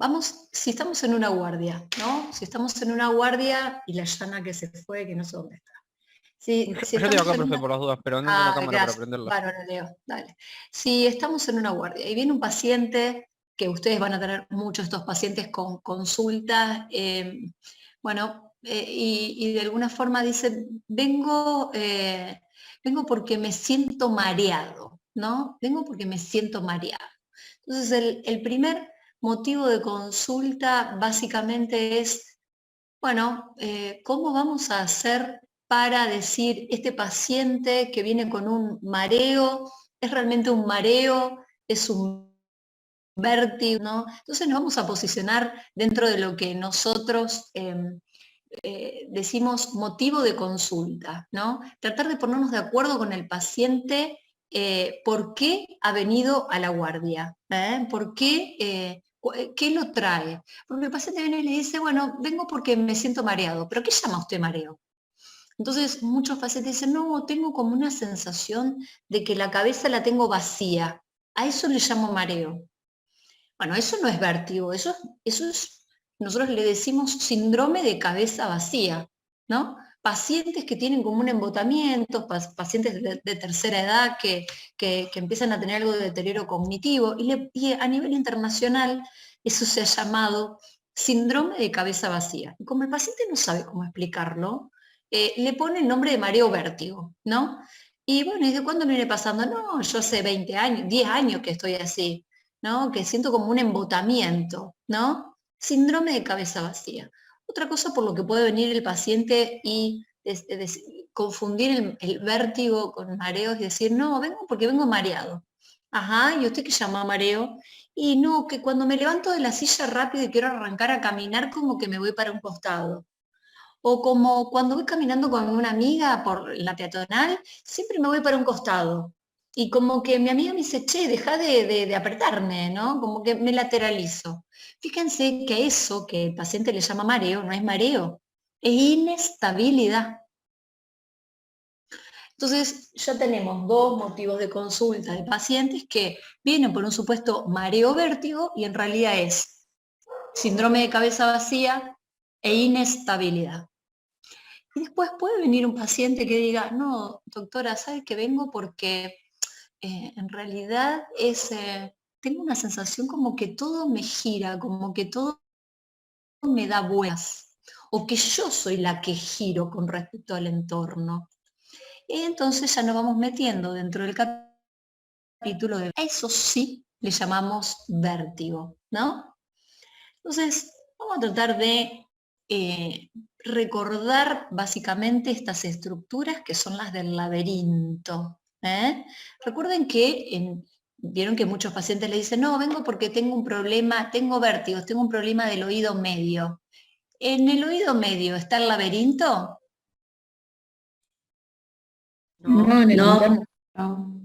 Vamos, si estamos en una guardia, ¿no? Si estamos en una guardia y la llana que se fue, que no sé dónde está. Si Yo estoy estamos acá, en profe, una... por las dudas, pero no tengo una Ah, cámara para gracias. prenderla. Bárbaro, Leo, dale. Si estamos en una guardia y viene un paciente, que ustedes van a tener muchos estos pacientes con consultas, y de alguna forma dicen, vengo porque me siento mareado, ¿no? Vengo porque me siento mareado. Entonces, el primer motivo de consulta básicamente es, bueno, ¿cómo vamos a hacer para decir este paciente que viene con un mareo, es realmente un mareo, es un vértigo, ¿no? Entonces nos vamos a posicionar dentro de lo que nosotros decimos motivo de consulta, ¿no? Tratar de ponernos de acuerdo con el paciente por qué ha venido a la guardia, ¿por qué, qué lo trae. Porque el paciente viene y le dice, bueno, vengo porque me siento mareado, pero ¿qué llama usted mareo? Entonces muchos pacientes dicen, no, tengo como una sensación de que la cabeza la tengo vacía, a eso le llamo mareo. Bueno, eso no es vértigo, eso es, nosotros le decimos síndrome de cabeza vacía, ¿no? Pacientes que tienen como un embotamiento, pacientes de tercera edad que empiezan a tener algo de deterioro cognitivo, y a nivel internacional eso se ha llamado síndrome de cabeza vacía. Y como el paciente no sabe cómo explicarlo, le pone el nombre de mareo vértigo, ¿no? Y bueno, ¿y de cuándo me viene pasando? No, yo hace 20 años, 10 años que estoy así. ¿No? Que siento como un embotamiento, ¿no? Síndrome de cabeza vacía. Otra cosa por lo que puede venir el paciente y confundir el vértigo con mareos y decir, no, vengo porque vengo mareado. Ajá, ¿y usted qué llama mareo? Y no, que cuando me levanto de la silla rápido y quiero arrancar a caminar, como que me voy para un costado. O como cuando voy caminando con una amiga por la peatonal, siempre me voy para un costado. Y como que mi amiga me dice, che, deja de apretarme, ¿no? Como que me lateralizo. Fíjense que eso que el paciente le llama mareo, no es mareo, es inestabilidad. Entonces ya tenemos dos motivos de consulta de pacientes que vienen por un supuesto mareo-vértigo y en realidad es síndrome de cabeza vacía e inestabilidad. Y después puede venir un paciente que diga, no, doctora, ¿sabe que vengo porque en realidad tengo una sensación como que todo me gira, como que todo me da vueltas, o que yo soy la que giro con respecto al entorno? Y entonces ya nos vamos metiendo dentro del capítulo de eso sí le llamamos vértigo, ¿no? Entonces, vamos a tratar de recordar básicamente estas estructuras que son las del laberinto. Recuerden que vieron que muchos pacientes le dicen, no, vengo porque tengo un problema, tengo vértigos, tengo un problema del oído medio. ¿En el oído medio está el laberinto? No, en el interno. No.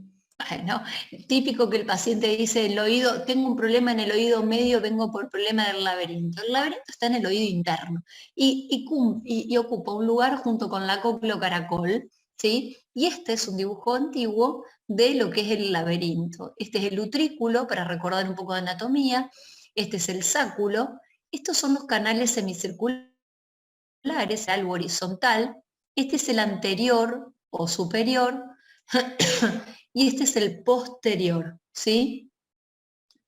Bueno, típico que el paciente dice, el oído, tengo un problema en el oído medio, vengo por problema del laberinto. El laberinto está en el oído interno y ocupa un lugar junto con la cócleo caracol, ¿sí? Y este es un dibujo antiguo de lo que es el laberinto. Este es el utrículo, para recordar un poco de anatomía, este es el sáculo, estos son los canales semicirculares, algo horizontal, este es el anterior o superior, y este es el posterior, ¿sí?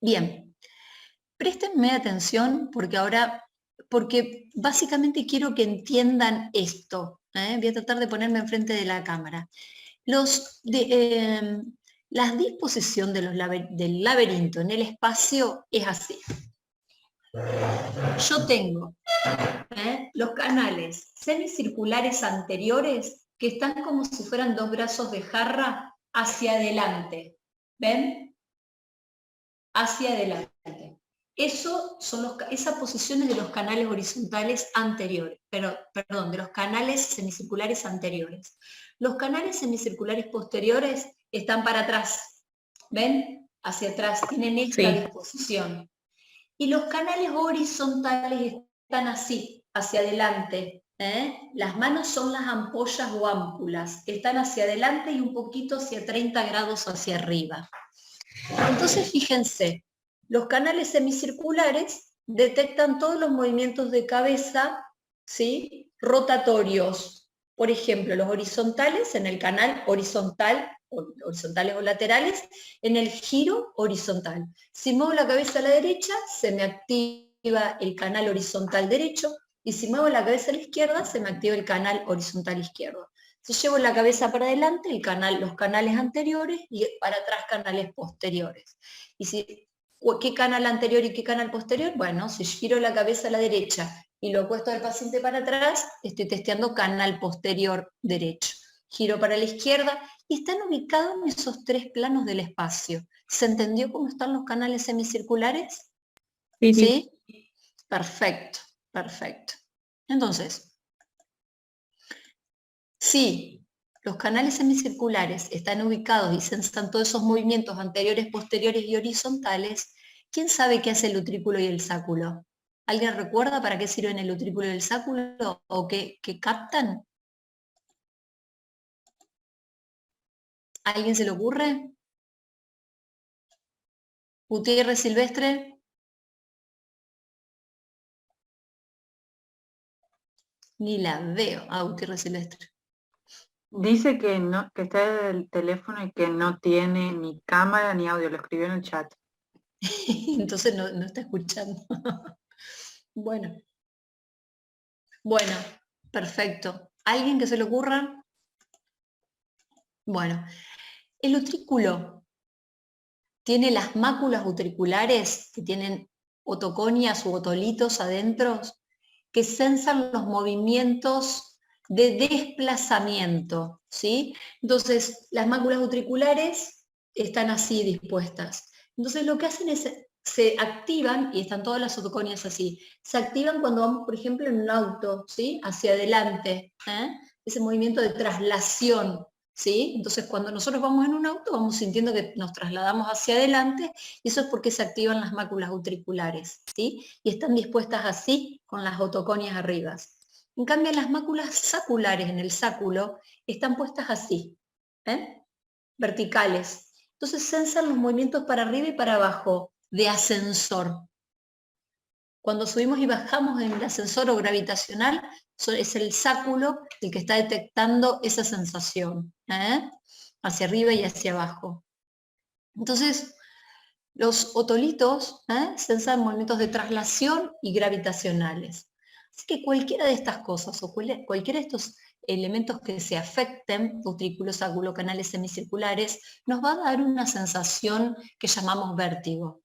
Bien, préstenme atención porque básicamente quiero que entiendan esto. Voy a tratar de ponerme enfrente de la cámara. La disposición del laberinto en el espacio es así. Yo tengo los canales semicirculares anteriores que están como si fueran dos brazos de jarra hacia adelante. ¿Ven? Hacia adelante. Esas posiciones de los canales horizontales anteriores, perdón, de los canales semicirculares anteriores. Los canales semicirculares posteriores están para atrás. ¿Ven? Hacia atrás, tienen esta disposición. Y los canales horizontales están así, hacia adelante. Las manos son las ampollas o ámpulas, están hacia adelante y un poquito hacia 30 grados hacia arriba. Entonces, fíjense, los canales semicirculares detectan todos los movimientos de cabeza, ¿sí? Rotatorios. Por ejemplo, los horizontales en el canal horizontal, horizontales o laterales, en el giro horizontal. Si muevo la cabeza a la derecha, se me activa el canal horizontal derecho, y si muevo la cabeza a la izquierda, se me activa el canal horizontal izquierdo. Si llevo la cabeza para adelante, los canales anteriores, y para atrás canales posteriores. Y si ¿qué canal anterior y qué canal posterior? Bueno, si giro la cabeza a la derecha y lo acuesto al paciente para atrás, estoy testeando canal posterior derecho. Giro para la izquierda y están ubicados en esos 3 planos del espacio. ¿Se entendió cómo están los canales semicirculares? Sí, sí. ¿Sí? Perfecto, perfecto. Entonces, si los canales semicirculares están ubicados y sensan todos esos movimientos anteriores, posteriores y horizontales, ¿quién sabe qué hace el utrículo y el sáculo? ¿Alguien recuerda para qué sirven el utrículo y el sáculo o qué captan? ¿A alguien se le ocurre? Gutiérrez Silvestre. Ni la veo a Gutiérrez Silvestre. Dice que no, que está el teléfono y que no tiene ni cámara ni audio, lo escribió en el chat. Entonces no está escuchando. Bueno, perfecto. ¿Alguien que se le ocurra? Bueno, el utrículo tiene las máculas utriculares que tienen otoconias u otolitos adentro que sensan los movimientos de desplazamiento, ¿sí? Entonces, las máculas utriculares están así dispuestas. Entonces, lo que hacen es, se activan, y están todas las otoconias así, se activan cuando vamos, por ejemplo, en un auto, ¿sí? Hacia adelante, ese movimiento de traslación, ¿sí? Entonces, cuando nosotros vamos en un auto, vamos sintiendo que nos trasladamos hacia adelante, y eso es porque se activan las máculas utriculares, ¿sí? Y están dispuestas así, con las otoconias arriba. En cambio, las máculas saculares en el sáculo están puestas así, verticales. Entonces sensan los movimientos para arriba y para abajo, de ascensor. Cuando subimos y bajamos en el ascensor o gravitacional, es el sáculo el que está detectando esa sensación, hacia arriba y hacia abajo. Entonces, los otolitos sensan movimientos de traslación y gravitacionales. Así que cualquiera de estas cosas o cualquiera de estos elementos que se afecten, utrículos, sáculo, canales semicirculares, nos va a dar una sensación que llamamos vértigo.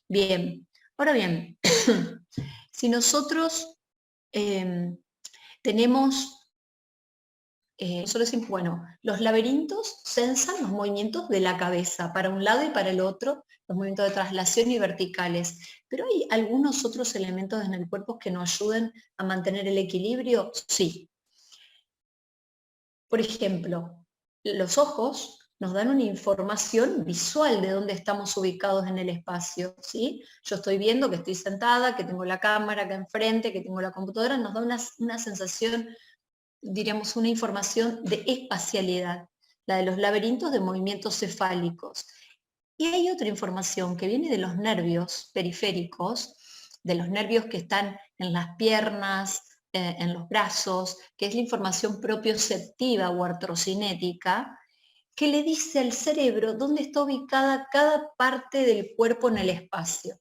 Bien, ahora bien, si nosotros tenemos bueno, los laberintos sensan los movimientos de la cabeza para un lado y para el otro, los movimientos de traslación y verticales. Pero hay algunos otros elementos en el cuerpo que nos ayuden a mantener el equilibrio. Sí. Por ejemplo, los ojos nos dan una información visual de dónde estamos ubicados en el espacio, ¿sí? Yo estoy viendo que estoy sentada, que tengo la cámara acá enfrente, que tengo la computadora, nos da una sensación, diríamos, una información de espacialidad, la de los laberintos de movimientos cefálicos. Y hay otra información que viene de los nervios periféricos, de los nervios que están en las piernas, en los brazos, que es la información propioceptiva o artrocinética, que le dice al cerebro dónde está ubicada cada parte del cuerpo en el espacio.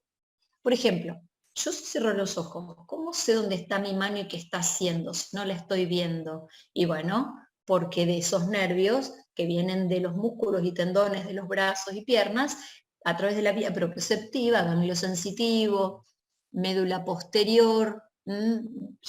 Por ejemplo, yo cierro los ojos, ¿cómo sé dónde está mi mano y qué está haciendo si no la estoy viendo? Y bueno, porque de esos nervios que vienen de los músculos y tendones de los brazos y piernas, a través de la vía propioceptiva, ganglio sensitivo, médula posterior,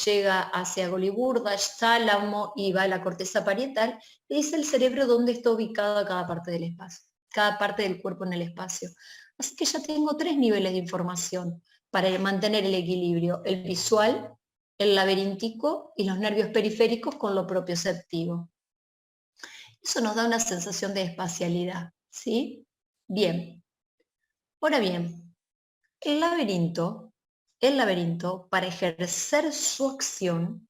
llega hacia goliburda, tálamo y va a la corteza parietal, y dice el cerebro dónde está ubicada cada parte del espacio, cada parte del cuerpo en el espacio. Así que ya tengo 3 niveles de información para mantener el equilibrio: el visual, el laberíntico y los nervios periféricos con lo propioceptivo. Eso nos da una sensación de espacialidad, ¿sí? Bien. Ahora bien, el laberinto, para ejercer su acción,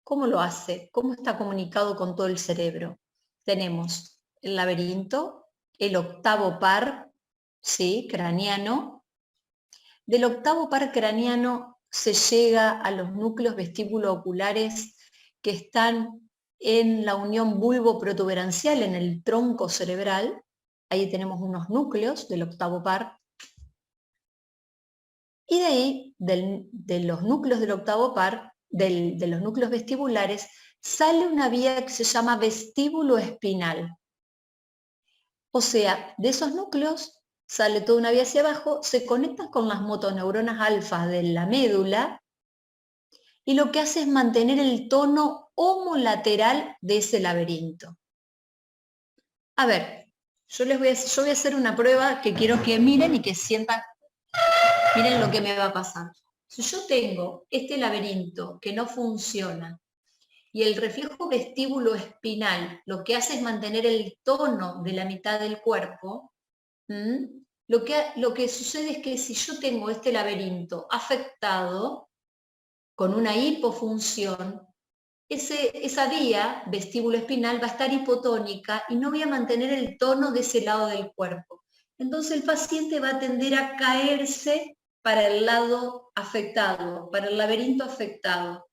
¿cómo lo hace? ¿Cómo está comunicado con todo el cerebro? Tenemos el laberinto, el octavo par, ¿sí? Craneano, Del octavo par craneano se llega a los núcleos vestíbulo-oculares que están en la unión bulbo-protuberancial, en el tronco cerebral. Ahí tenemos unos núcleos del octavo par. Y de ahí, de los núcleos del octavo par, de los núcleos vestibulares, sale una vía que se llama vestíbulo espinal. O sea, de esos núcleos sale toda una vía hacia abajo, se conectan con las motoneuronas alfa de la médula y lo que hace es mantener el tono homolateral de ese laberinto. A ver, yo voy a hacer una prueba que quiero que miren y que sientan, miren lo que me va a pasar. Si yo tengo este laberinto que no funciona y el reflejo vestíbulo espinal lo que hace es mantener el tono de la mitad del cuerpo, lo que sucede es que si yo tengo este laberinto afectado con una hipofunción, esa vía vestíbulo espinal va a estar hipotónica y no voy a mantener el tono de ese lado del cuerpo. Entonces el paciente va a tender a caerse para el lado afectado, para el laberinto afectado.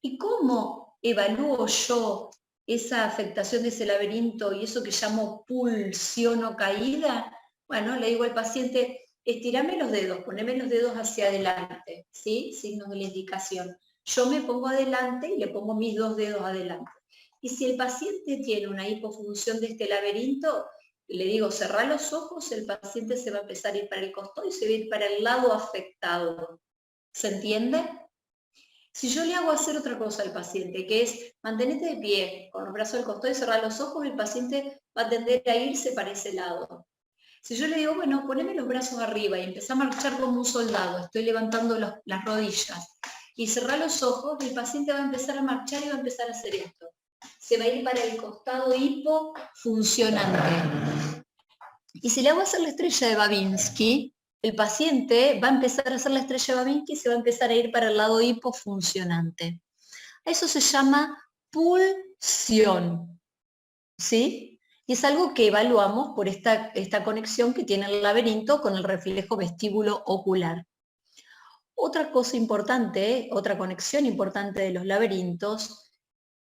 ¿Y cómo evalúo yo esa afectación de ese laberinto y eso que llamo pulsión o caída? Bueno, le digo al paciente, estirame los dedos, poneme los dedos hacia adelante, ¿sí? Signos de la indicación. Yo me pongo adelante y le pongo mis dos dedos adelante. Y si el paciente tiene una hipofunción de este laberinto, le digo, cerrá los ojos, el paciente se va a empezar a ir para el costado y se va a ir para el lado afectado. ¿Se entiende? Si yo le hago hacer otra cosa al paciente, que es mantenerte de pie, con los brazos al costado y cerrar los ojos, el paciente va a tender a irse para ese lado. Si yo le digo, bueno, poneme los brazos arriba y empezá a marchar como un soldado, estoy levantando las rodillas, y cerrar los ojos, el paciente va a empezar a marchar y va a empezar a hacer esto. Se va a ir para el costado hipofuncionante. Y si le hago hacer la estrella de Babinski, el paciente va a empezar a hacer la estrella de Babinski y se va a empezar a ir para el lado hipofuncionante. Eso se llama pulsión, ¿sí? Y es algo que evaluamos por esta conexión que tiene el laberinto con el reflejo vestíbulo ocular. Otra cosa importante, otra conexión importante de los laberintos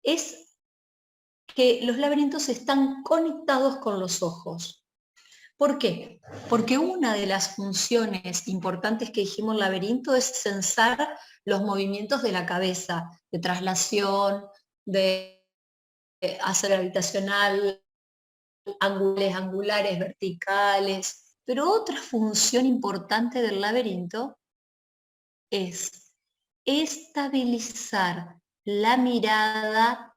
es que los laberintos están conectados con los ojos. ¿Por qué? Porque una de las funciones importantes que dijimos en laberinto es censar los movimientos de la cabeza, de traslación, de hacer gravitacional, angulares, verticales. Pero otra función importante del laberinto es estabilizar la mirada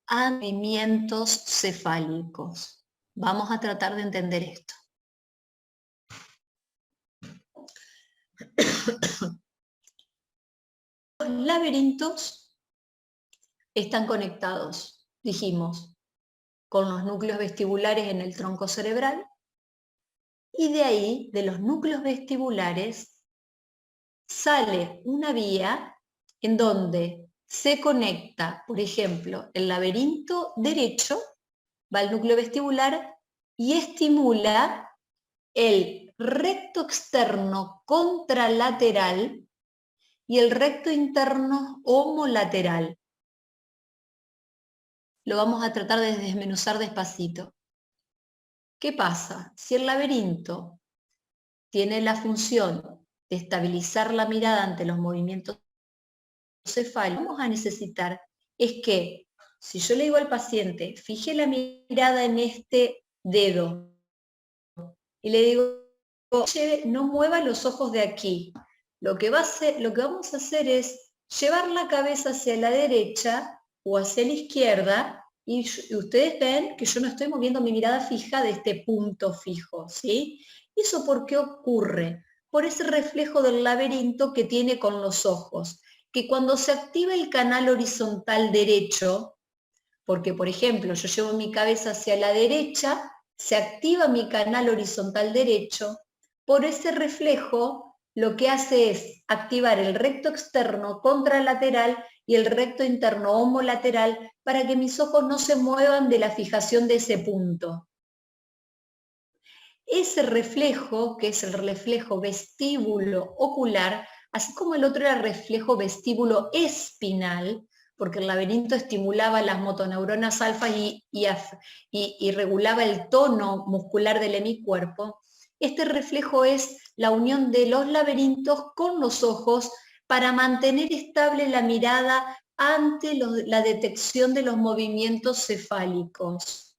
a movimientos cefálicos. Vamos a tratar de entender esto. Los laberintos están conectados, dijimos, con los núcleos vestibulares en el tronco cerebral, y de ahí, de los núcleos vestibulares, sale una vía en donde se conecta, por ejemplo, el laberinto derecho, va al núcleo vestibular y estimula el recto externo contralateral y el recto interno homolateral. Lo vamos a tratar de desmenuzar despacito. ¿Qué pasa? Si el laberinto tiene la función de estabilizar la mirada ante los movimientos cefálicos, vamos a necesitar es que, si yo le digo al paciente, fije la mirada en este dedo, y le digo, no mueva los ojos de aquí, lo que vamos a hacer es llevar la cabeza hacia la derecha o hacia la izquierda, y ustedes ven que yo no estoy moviendo mi mirada fija de este punto fijo, ¿sí? ¿Eso por qué ocurre? Por ese reflejo del laberinto que tiene con los ojos, que cuando se activa el canal horizontal derecho, porque por ejemplo yo llevo mi cabeza hacia la derecha, se activa mi canal horizontal derecho, por ese reflejo lo que hace es activar el recto externo contralateral y el recto interno homolateral para que mis ojos no se muevan de la fijación de ese punto. ese reflejo, que es el reflejo vestíbulo ocular, así como el otro era reflejo vestíbulo espinal, porque el laberinto estimulaba las motoneuronas alfa y regulaba el tono muscular del hemicuerpo, este reflejo es la unión de los laberintos con los ojos para mantener estable la mirada ante la detección de los movimientos cefálicos.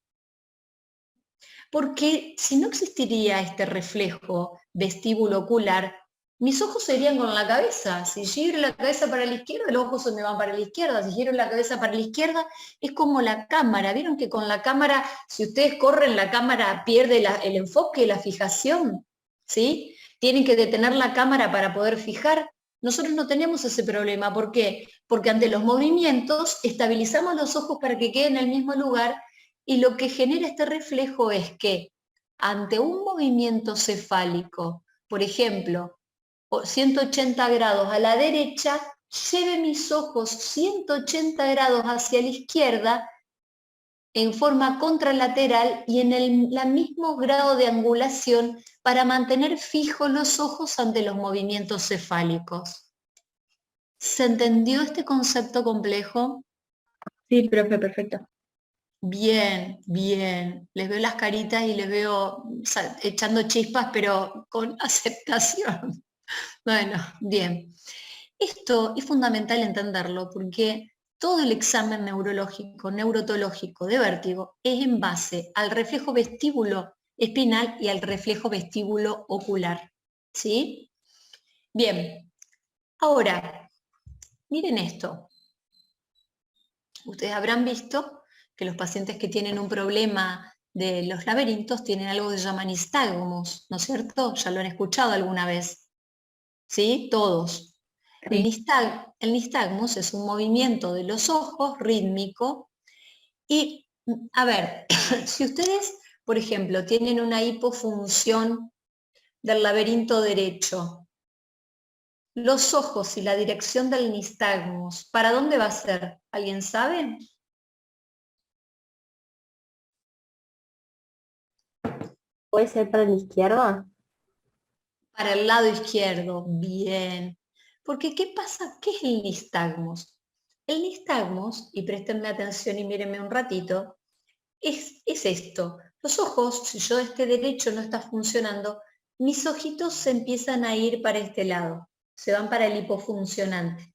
Porque si no existiría este reflejo vestíbulo ocular, mis ojos se irían con la cabeza. Si giro la cabeza para la izquierda, los ojos se me van para la izquierda. Si giro la cabeza para la izquierda, es como la cámara. ¿Vieron que con la cámara, si ustedes corren, la cámara pierde el enfoque, la fijación? ¿Sí? Tienen que detener la cámara para poder fijar. Nosotros no tenemos ese problema. ¿Por qué? Porque ante los movimientos estabilizamos los ojos para que queden en el mismo lugar, y lo que genera este reflejo es que ante un movimiento cefálico, por ejemplo, 180 grados a la derecha, lleve mis ojos 180 grados hacia la izquierda en forma contralateral y en el mismo grado de angulación para mantener fijos los ojos ante los movimientos cefálicos. ¿Se entendió este concepto complejo? Sí, profe, perfecto. Bien, bien. Les veo las caritas y les veo echando chispas, pero con aceptación. Bueno, bien. Esto es fundamental entenderlo porque todo el examen neurológico, neurotológico de vértigo es en base al reflejo vestíbulo espinal y al reflejo vestíbulo ocular. ¿Sí? Bien. Ahora, miren esto. Ustedes habrán visto que los pacientes que tienen un problema de los laberintos tienen algo que se llama nistagmus, ¿no es cierto? Ya lo han escuchado alguna vez. ¿Sí? Todos. Sí. El nistagmus es un movimiento de los ojos rítmico y, a ver, si ustedes, por ejemplo, tienen una hipofunción del laberinto derecho, los ojos y la dirección del nistagmus, ¿para dónde va a ser? ¿Alguien sabe? ¿Puede ser para la izquierda? Para el lado izquierdo, bien. Porque ¿qué pasa? ¿Qué es el nistagmus? El nistagmus, y préstenme atención y mírenme un ratito, es esto. Los ojos, si yo este derecho no está funcionando, mis ojitos se empiezan a ir para este lado, se van para el hipofuncionante.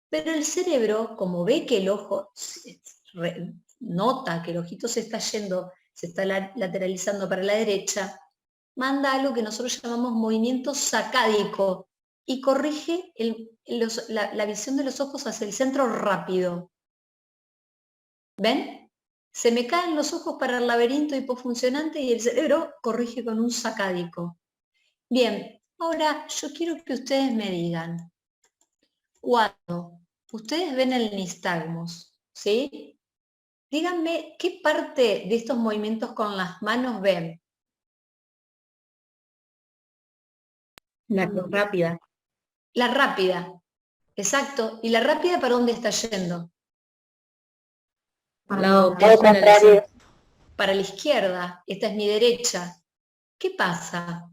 Pero el cerebro, como ve que el ojo nota que el ojito se está yendo, se está lateralizando para la derecha, manda algo que nosotros llamamos movimiento sacádico y corrige la visión de los ojos hacia el centro rápido. ¿Ven? Se me caen los ojos para el laberinto hipofuncionante y el cerebro corrige con un sacádico. Bien, ahora yo quiero que ustedes me digan, cuando ustedes ven el nistagmus, ¿sí? Díganme qué parte de estos movimientos con las manos ven. La rápida. La rápida, exacto. ¿Y la rápida para dónde está yendo? Al lado Al opuesto a la contrario. lesión. Para la izquierda, esta es mi derecha. ¿Qué pasa?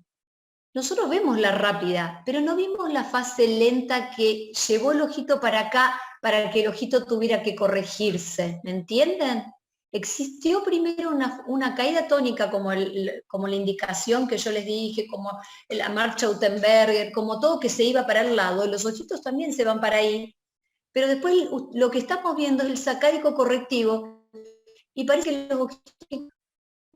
Nosotros vemos la rápida, pero no vimos la fase lenta que llevó el ojito para acá para que el ojito tuviera que corregirse. ¿Me entienden? Existió primero una caída tónica como la indicación que yo les dije, como la marcha Utenberger, como todo que se iba para el lado, los ojitos también se van para ahí, pero después lo que estamos viendo es el sacádico correctivo y parece que los ojitos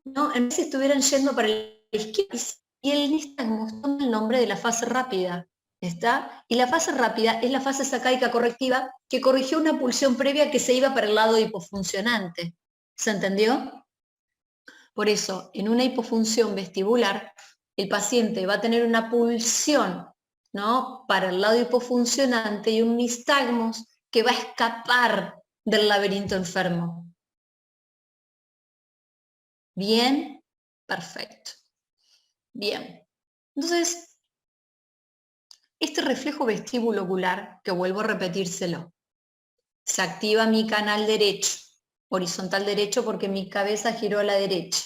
no, en vez de estuvieran yendo para la izquierda, y el nistagmus toma el nombre de la fase rápida, ¿está? Y la fase rápida es la fase sacádica correctiva que corrigió una pulsión previa que se iba para el lado hipofuncionante. ¿Se entendió? Por eso, en una hipofunción vestibular, el paciente va a tener una pulsión, ¿no?, para el lado hipofuncionante y un nistagmus que va a escapar del laberinto enfermo. ¿Bien? Perfecto. Bien. Entonces, este reflejo vestíbulo ocular, que vuelvo a repetírselo, se activa mi canal derecho, horizontal derecho porque mi cabeza giró a la derecha.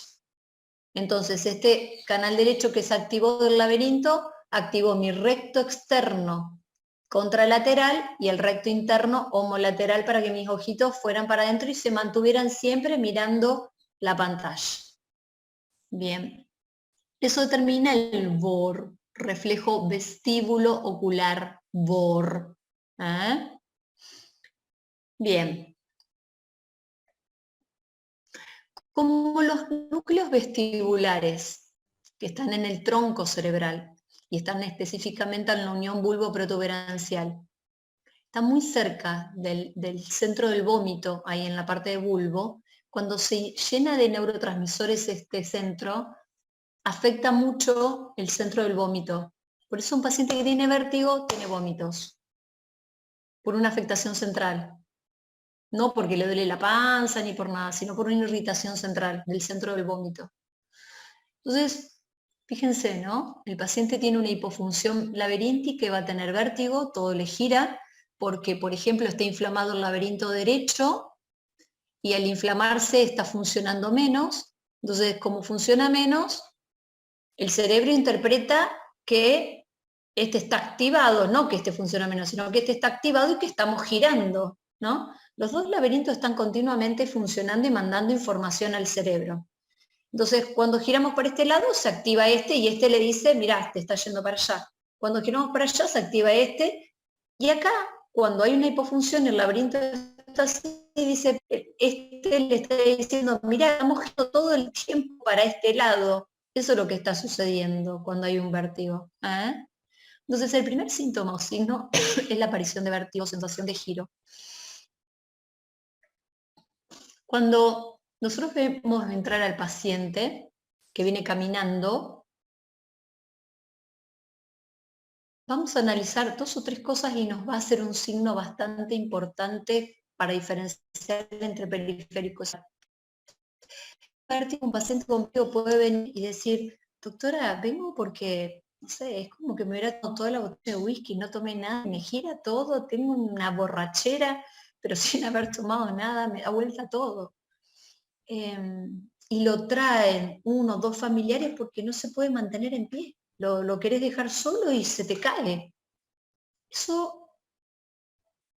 Entonces, este canal derecho que se activó del laberinto, activó mi recto externo contralateral y el recto interno homolateral para que mis ojitos fueran para adentro y se mantuvieran siempre mirando la pantalla. Bien, eso determina el VOR, reflejo vestíbulo ocular VOR. ¿Eh? Bien. Como los núcleos vestibulares que están en el tronco cerebral y están específicamente en la unión bulbo-protuberancial, están muy cerca del centro del vómito, ahí en la parte de bulbo. Cuando se llena de neurotransmisores este centro, afecta mucho el centro del vómito. Por eso un paciente que tiene vértigo tiene vómitos, por una afectación central. No porque le duele la panza ni por nada, sino por una irritación central del centro del vómito. Entonces, fíjense, ¿no? El paciente tiene una hipofunción laberíntica y va a tener vértigo, todo le gira, porque, por ejemplo, está inflamado el laberinto derecho y al inflamarse está funcionando menos. Entonces, como funciona menos, el cerebro interpreta que este está activado, no que este funciona menos, sino que este está activado y que estamos girando, ¿no? Los dos laberintos están continuamente funcionando y mandando información al cerebro. Entonces, cuando giramos para este lado, se activa este y este le dice, mirá, este está yendo para allá. Cuando giramos para allá, se activa este. Y acá, cuando hay una hipofunción, el laberinto está así, dice, este le está diciendo, mirá, estamos girando todo el tiempo para este lado. Eso es lo que está sucediendo cuando hay un vértigo. ¿Eh? Entonces, el primer síntoma o signo es la aparición de vértigo, sensación de giro. Cuando nosotros vemos entrar al paciente que viene caminando, vamos a analizar 2 o 3 cosas y nos va a hacer un signo bastante importante para diferenciar entre periféricos. Un paciente conmigo puede venir y decir, doctora, vengo porque, no sé, es como que me hubiera tomado toda la botella de whisky, no tomé nada, me gira todo, tengo una borrachera, pero sin haber tomado nada, me da vuelta todo. Y lo traen 1 o 2 familiares porque no se puede mantener en pie. Lo querés dejar solo y se te cae. Eso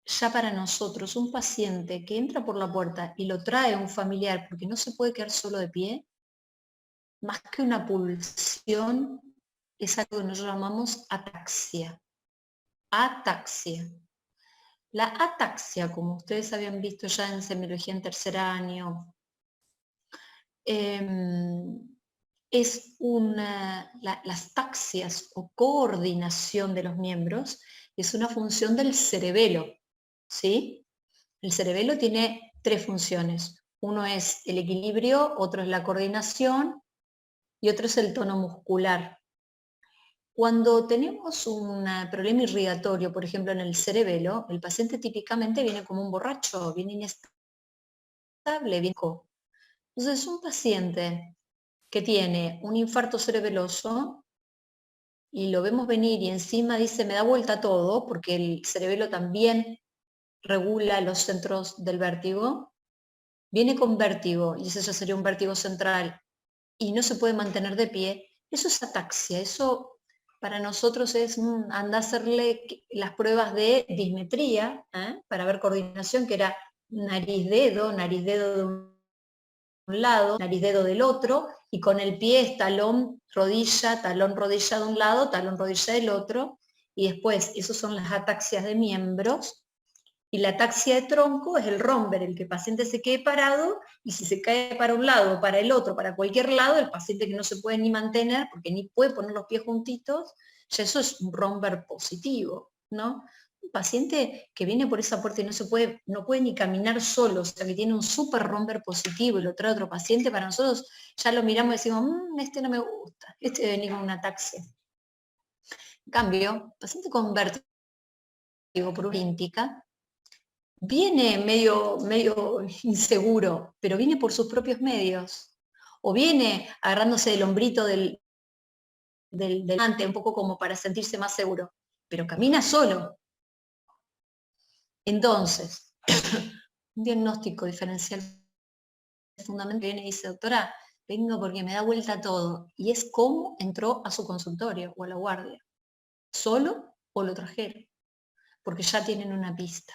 ya para nosotros, un paciente que entra por la puerta y lo trae un familiar porque no se puede quedar solo de pie, más que una pulsión, es algo que nosotros llamamos ataxia. Ataxia. La ataxia, como ustedes habían visto ya en semiología en tercer año, es las taxias o coordinación de los miembros, es una función del cerebelo, ¿sí? El cerebelo tiene 3 funciones. Uno es el equilibrio, otro es la coordinación y otro es el tono muscular. Cuando tenemos un problema irrigatorio, por ejemplo, en el cerebelo, el paciente típicamente viene como un borracho, viene inestable, viene... Entonces, un paciente que tiene un infarto cerebeloso y lo vemos venir y encima dice, me da vuelta todo, porque el cerebelo también regula los centros del vértigo, viene con vértigo, y ese ya sería un vértigo central, y no se puede mantener de pie, eso es ataxia, eso para nosotros es, anda a hacerle las pruebas de dismetría, para ver coordinación, que era nariz-dedo de un lado, nariz-dedo del otro, y con el pie es talón-rodilla de un lado, talón-rodilla del otro, y después, esos son las ataxias de miembros, y la ataxia de tronco es el romper, el que el paciente se quede parado, y si se cae para un lado, para el otro, para cualquier lado, el paciente que no se puede ni mantener, porque ni puede poner los pies juntitos, ya eso es un romper positivo, ¿no? Un paciente que viene por esa puerta y no puede ni caminar solo, o sea que tiene un súper romper positivo y lo trae otro paciente, para nosotros ya lo miramos y decimos, este no me gusta, este debe venir con una ataxia. En cambio, paciente con vértigo por olímpica, viene medio inseguro, pero viene por sus propios medios. O viene agarrándose del hombrito del delante, un poco como para sentirse más seguro, pero camina solo. Entonces, un diagnóstico diferencial fundamental viene y dice, doctora, vengo porque me da vuelta todo. Y es cómo entró a su consultorio o a la guardia. ¿Solo o lo trajeron? Porque ya tienen una pista.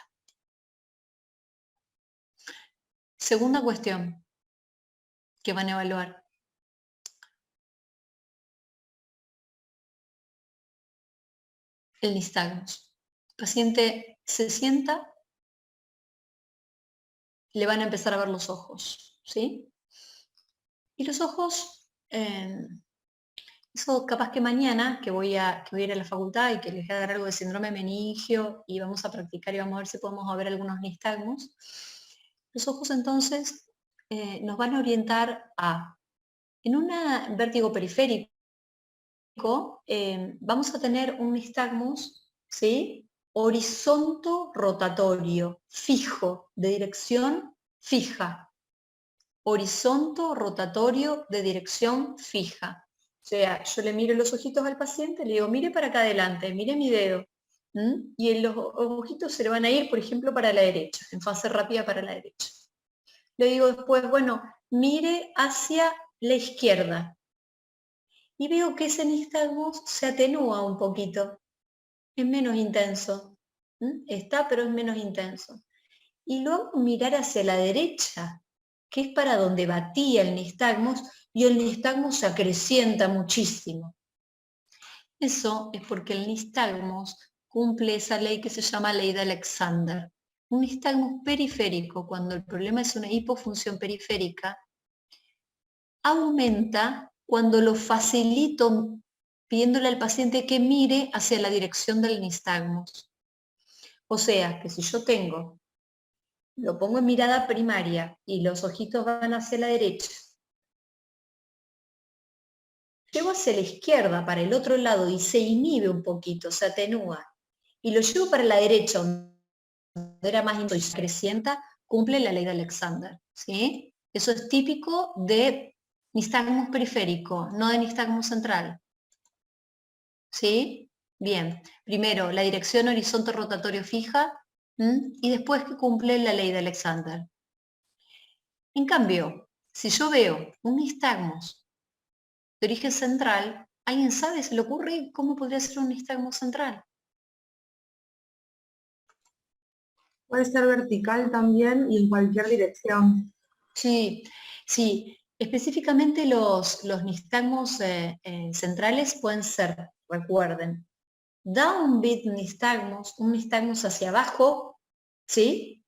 Segunda cuestión que van a evaluar. El nistagmus. El paciente se sienta, le van a empezar a ver los ojos, ¿sí? Y los ojos, eso capaz que mañana, que voy a ir a la facultad y que les voy a dar algo de síndrome meningio y vamos a practicar y vamos a ver si podemos ver algunos nistagmus. Los ojos entonces nos van a orientar a, en un vértigo periférico, vamos a tener un nistagmus, ¿sí? Horizonto rotatorio, fijo, de dirección fija. Horizonto rotatorio de dirección fija. O sea, yo le miro los ojitos al paciente, le digo, mire para acá adelante, mire mi dedo. Y los ojitos se le van a ir, por ejemplo, para la derecha, en fase rápida para la derecha. Le digo después, bueno, mire hacia la izquierda. Y veo que ese nistagmus se atenúa un poquito, es menos intenso. Está, pero es menos intenso. Y luego mirar hacia la derecha, que es para donde batía el nistagmus, y el nistagmus se acrecienta muchísimo. Eso es porque el nistagmus cumple esa ley que se llama ley de Alexander. Un nistagmus periférico, cuando el problema es una hipofunción periférica, aumenta cuando lo facilito pidiéndole al paciente que mire hacia la dirección del nistagmus. O sea, que si yo lo pongo en mirada primaria y los ojitos van hacia la derecha, llevo hacia la izquierda para el otro lado y se inhibe un poquito, se atenúa, y lo llevo para la derecha, donde era más intenso y se acrecienta, cumple la ley de Alexander, ¿sí? Eso es típico de nistagmus periférico, no de nistagmus central. ¿Sí? Bien, primero la dirección horizonte rotatorio fija y después que cumple la ley de Alexander. En cambio, si yo veo un nistagmus de origen central, ¿alguien sabe, se le ocurre cómo podría ser un nistagmus central? Puede ser vertical también y en cualquier dirección. Sí, sí. Específicamente los nistagmus centrales pueden ser, recuerden, downbeat nistagmus, un nistagmus hacia abajo, ¿sí?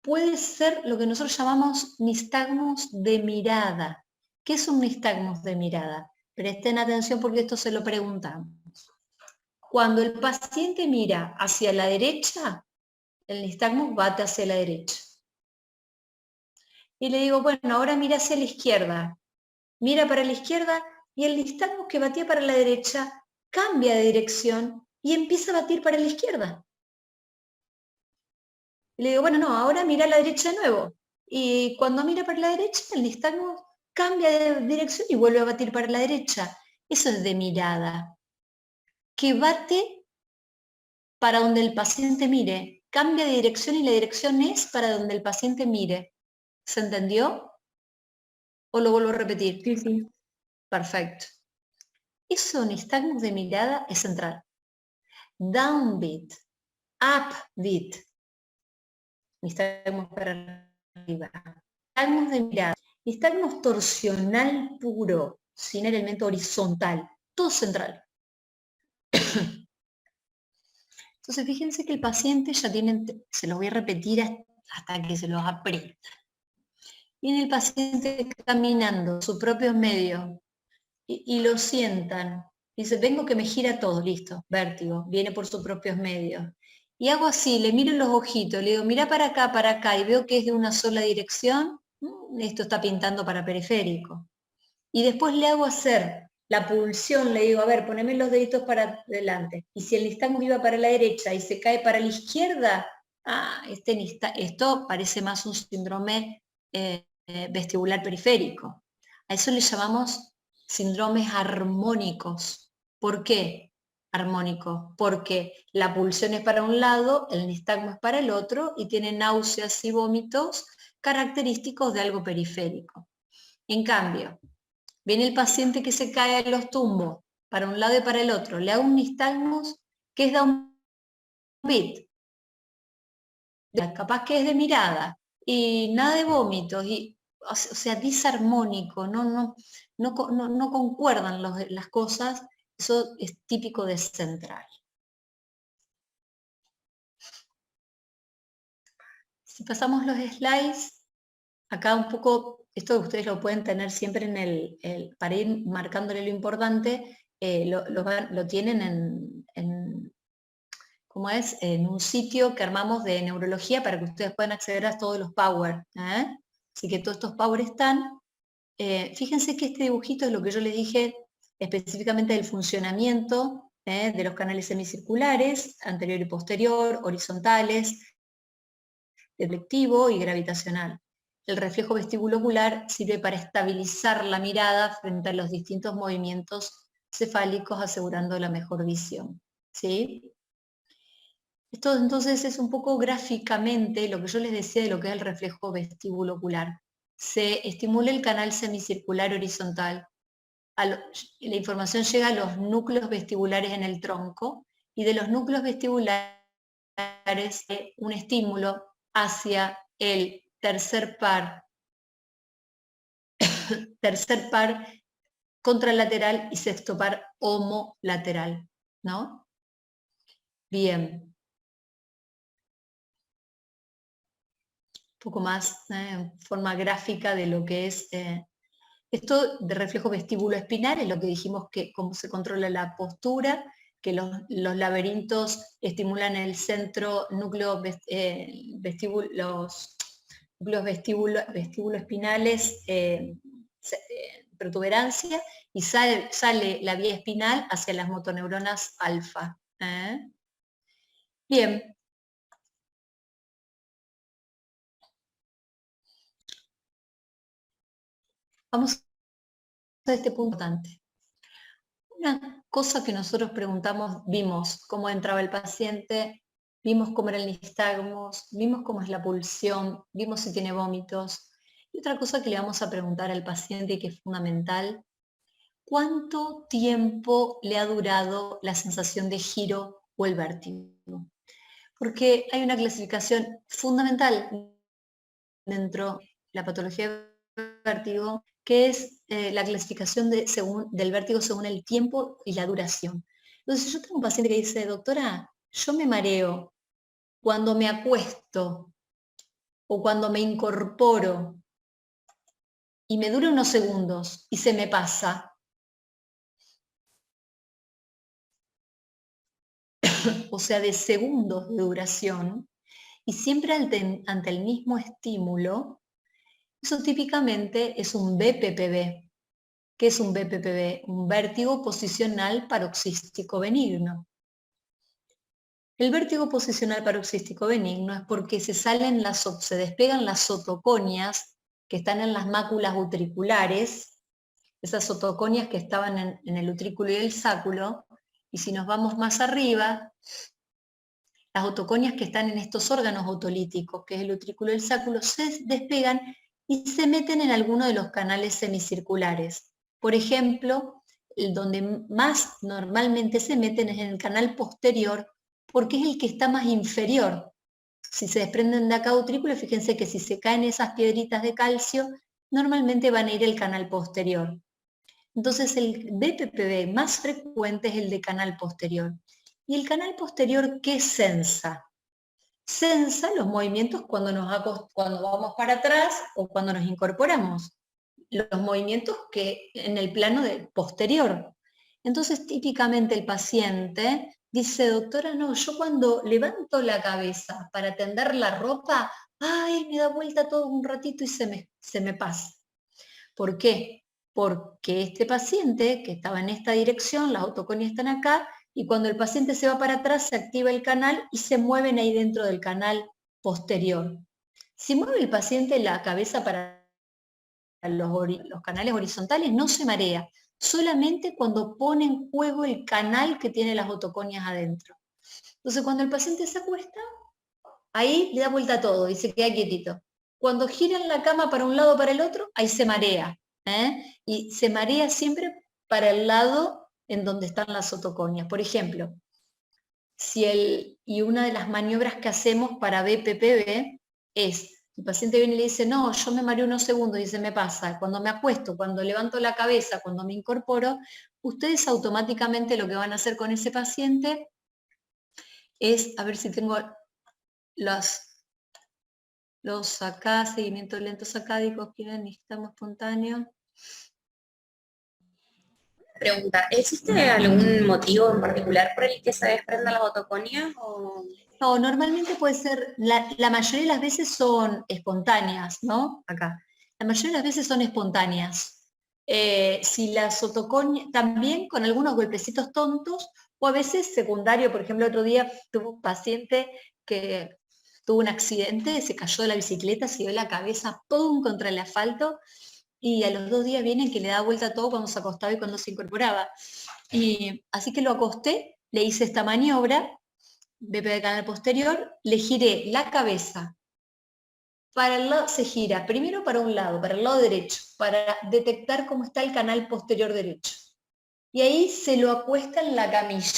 Puede ser lo que nosotros llamamos nistagmus de mirada. ¿Qué es un nistagmus de mirada? Presten atención porque esto se lo preguntamos. Cuando el paciente mira hacia la derecha, el nistagmus bate hacia la derecha. Y le digo, bueno, ahora mira hacia la izquierda. Mira para la izquierda y el nistagmus que batía para la derecha cambia de dirección y empieza a batir para la izquierda. Y le digo, bueno, no, ahora mira a la derecha de nuevo. Y cuando mira para la derecha, el nistagmus cambia de dirección y vuelve a batir para la derecha. Eso es de mirada. Que bate para donde el paciente mire. Cambia de dirección y la dirección es para donde el paciente mire. ¿Se entendió? ¿O lo vuelvo a repetir? Sí, sí. Perfecto. Eso nistagmus de mirada es central. Downbeat, upbeat. Nistagmus para arriba. Nistagmus de mirada. Nistagmus torsional puro, sin elemento horizontal. Todo central. Entonces fíjense que el paciente ya tiene, se los voy a repetir hasta que se los aprieta. Viene el paciente caminando sus propios medios y lo sientan. Dice, vengo que me gira todo, listo, vértigo, viene por sus propios medios. Y hago así, le miro los ojitos, le digo, mira para acá, y veo que es de una sola dirección, esto está pintando para periférico. Y después le hago hacer la pulsión, le digo, a ver, poneme los deditos para adelante. Y si el nistagmus iba para la derecha y se cae para la izquierda, esto parece más un síndrome vestibular periférico. A eso le llamamos síndromes armónicos. ¿Por qué armónicos? Porque la pulsión es para un lado, el nistagmus es para el otro y tiene náuseas y vómitos característicos de algo periférico. En cambio, viene el paciente que se cae en los tumbos, para un lado y para el otro, le hago un nistagmus que es downbeat, capaz que es de mirada, y nada de vómitos, y, o sea, disarmónico, no concuerdan las cosas, eso es típico de central. Si pasamos los slides, acá un poco, esto ustedes lo pueden tener siempre en para ir marcándole lo importante, lo tienen ¿cómo es? En un sitio que armamos de neurología para que ustedes puedan acceder a todos los power. Así que todos estos power están. Fíjense que este dibujito es lo que yo les dije específicamente del funcionamiento de los canales semicirculares, anterior y posterior, horizontales, deflectivo y gravitacional. El reflejo vestibulocular sirve para estabilizar la mirada frente a los distintos movimientos cefálicos, asegurando la mejor visión. ¿Sí? Esto entonces es un poco gráficamente lo que yo les decía de lo que es el reflejo vestibulocular. Se estimula el canal semicircular horizontal. La información llega a los núcleos vestibulares en el tronco y de los núcleos vestibulares un estímulo hacia el tercer par contralateral y sexto par homolateral, ¿no? Bien. Un poco más en forma gráfica de lo que es esto de reflejo vestíbulo-espinal, es lo que dijimos que cómo se controla la postura, que los laberintos estimulan el centro núcleo los núcleos vestíbulo-espinales, protuberancia, y sale la vía espinal hacia las motoneuronas alfa. Bien. Vamos a este punto importante. Una cosa que nosotros preguntamos, vimos cómo entraba el paciente, vimos cómo era el nistagmus, vimos cómo es la pulsión, vimos si tiene vómitos. Y otra cosa que le vamos a preguntar al paciente y que es fundamental, ¿cuánto tiempo le ha durado la sensación de giro o el vértigo? Porque hay una clasificación fundamental dentro de la patología de vértigo, que es la clasificación del vértigo según el tiempo y la duración. Entonces, yo tengo un paciente que dice, doctora, yo me mareo cuando me acuesto o cuando me incorporo y me dura unos segundos y se me pasa. O sea, de segundos de duración, y siempre ante el mismo estímulo. Eso típicamente es un BPPV. ¿Qué es un BPPV? Un vértigo posicional paroxístico benigno. El vértigo posicional paroxístico benigno es porque se despegan las otoconias que están en las máculas utriculares, esas otoconias que estaban en el utrículo y el sáculo, y si nos vamos más arriba, las otoconias que están en estos órganos otolíticos, que es el utrículo y el sáculo, se despegan y se meten en alguno de los canales semicirculares. Por ejemplo, donde más normalmente se meten es en el canal posterior, porque es el que está más inferior. Si se desprenden de acá utrículo, fíjense que si se caen esas piedritas de calcio, normalmente van a ir al canal posterior. Entonces el BPPV más frecuente es el de canal posterior. ¿Y el canal posterior qué sensa? Sensa los movimientos cuando vamos para atrás o cuando nos incorporamos. Los movimientos que en el plano posterior. Entonces típicamente el paciente dice, doctora, no, yo cuando levanto la cabeza para tender la ropa, ay, me da vuelta todo un ratito y se me pasa. ¿Por qué? Porque este paciente que estaba en esta dirección, las otoconias están acá, y cuando el paciente se va para atrás se activa el canal y se mueven ahí dentro del canal posterior. Si mueve el paciente la cabeza para los canales horizontales, no se marea, solamente cuando pone en juego el canal que tiene las otoconias adentro. Entonces cuando el paciente se acuesta, ahí le da vuelta todo y se queda quietito. Cuando gira en la cama para un lado o para el otro, ahí se marea. Y se marea siempre para el lado en donde están las otoconias. Por ejemplo, y una de las maniobras que hacemos para BPPB es, el paciente viene y le dice, no, yo me mareo unos segundos, y se me pasa, cuando me acuesto, cuando levanto la cabeza, cuando me incorporo, ustedes automáticamente lo que van a hacer con ese paciente es, a ver si tengo los acá, seguimientos lentos sacádicos, quieren, necesitamos espontáneo. Pregunta, ¿existe algún motivo en particular por el que se desprendan las otoconias? O... No, normalmente puede ser, la mayoría de las veces son espontáneas, ¿no? Acá. La mayoría de las veces son espontáneas. Si las otoconias, también con algunos golpecitos tontos, o a veces secundario, por ejemplo, otro día tuve un paciente que tuvo un accidente, se cayó de la bicicleta, se dio la cabeza, ¡pum!, contra el asfalto, y a los 2 días vienen que le da vuelta todo cuando se acostaba y cuando se incorporaba. Y así que lo acosté, le hice esta maniobra, BP de canal posterior, le giré la cabeza para el lado, se gira primero para un lado, para el lado derecho, para detectar cómo está el canal posterior derecho. Y ahí se lo acuesta en la camilla,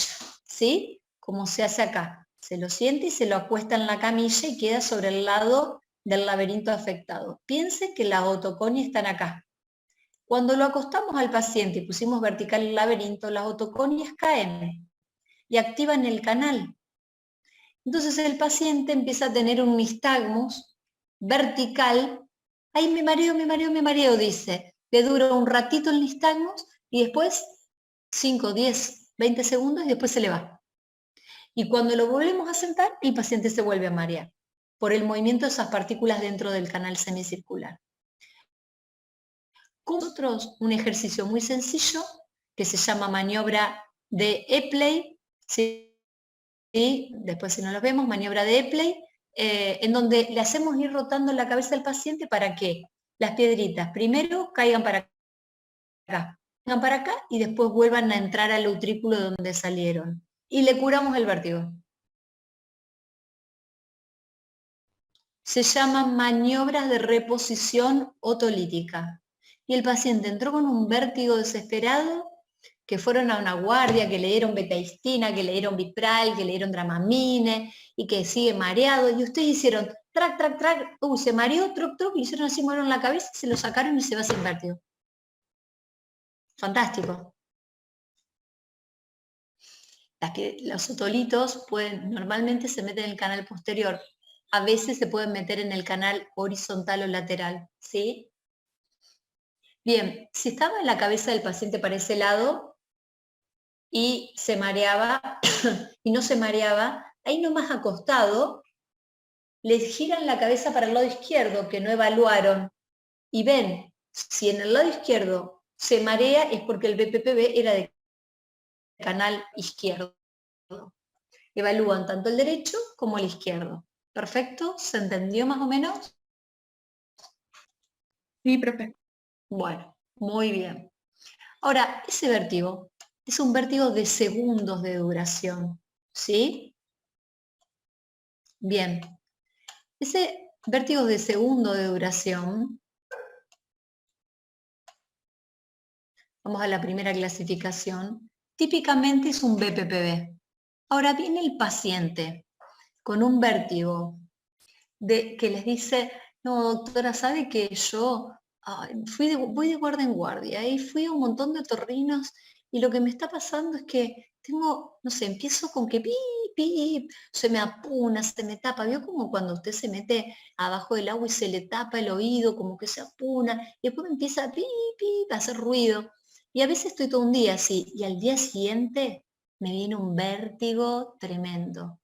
¿sí? Como se hace acá. Se lo siente y se lo acuesta en la camilla y queda sobre el lado del laberinto afectado. Piensen que las otoconias están acá. Cuando lo acostamos al paciente y pusimos vertical el laberinto, las otoconias caen y activan el canal. Entonces el paciente empieza a tener un nistagmus vertical. Ay, me mareo, dice. Le dura un ratito el nistagmus y después 5, 10, 20 segundos y después se le va. Y cuando lo volvemos a sentar, el paciente se vuelve a marear por el movimiento de esas partículas dentro del canal semicircular. Con nosotros, un ejercicio muy sencillo que se llama maniobra de Epley, ¿sí? Después si no los vemos, maniobra de Epley, en donde le hacemos ir rotando la cabeza del paciente para que las piedritas primero caigan para acá y después vuelvan a entrar al utrículo donde salieron. Y le curamos el vértigo. Se llaman maniobras de reposición otolítica. Y el paciente entró con un vértigo desesperado, que fueron a una guardia, que le dieron betaistina, que le dieron Vipral, que le dieron Dramamine, y que sigue mareado, y ustedes hicieron trac, trac, trac, se mareó, troc, troc, y hicieron así, movieron la cabeza, se lo sacaron y se va sin vértigo. Fantástico. Los otolitos normalmente se meten en el canal posterior, a veces se pueden meter en el canal horizontal o lateral, ¿sí? Bien, si estaba en la cabeza del paciente para ese lado y se mareaba y no se mareaba, ahí nomás acostado, les giran la cabeza para el lado izquierdo, que no evaluaron, y ven, si en el lado izquierdo se marea es porque el BPPB era de canal izquierdo. Evalúan tanto el derecho como el izquierdo. ¿Perfecto? ¿Se entendió más o menos? Sí, profe. Bueno, muy bien. Ahora, ese vértigo es un vértigo de segundos de duración, ¿sí? Bien. Ese vértigo de segundo de duración, vamos a la primera clasificación, típicamente es un BPPB. Ahora viene el paciente con un vértigo que les dice, no, doctora, ¿sabe que yo voy de guardia en guardia y fui a un montón de otorrinos y lo que me está pasando es que tengo, no sé, empiezo con que pip, se me apuna, se me tapa, ¿vio como cuando usted se mete abajo del agua y se le tapa el oído, como que se apuna, y después me empieza a a hacer ruido? Y a veces estoy todo un día así, y al día siguiente me viene un vértigo tremendo.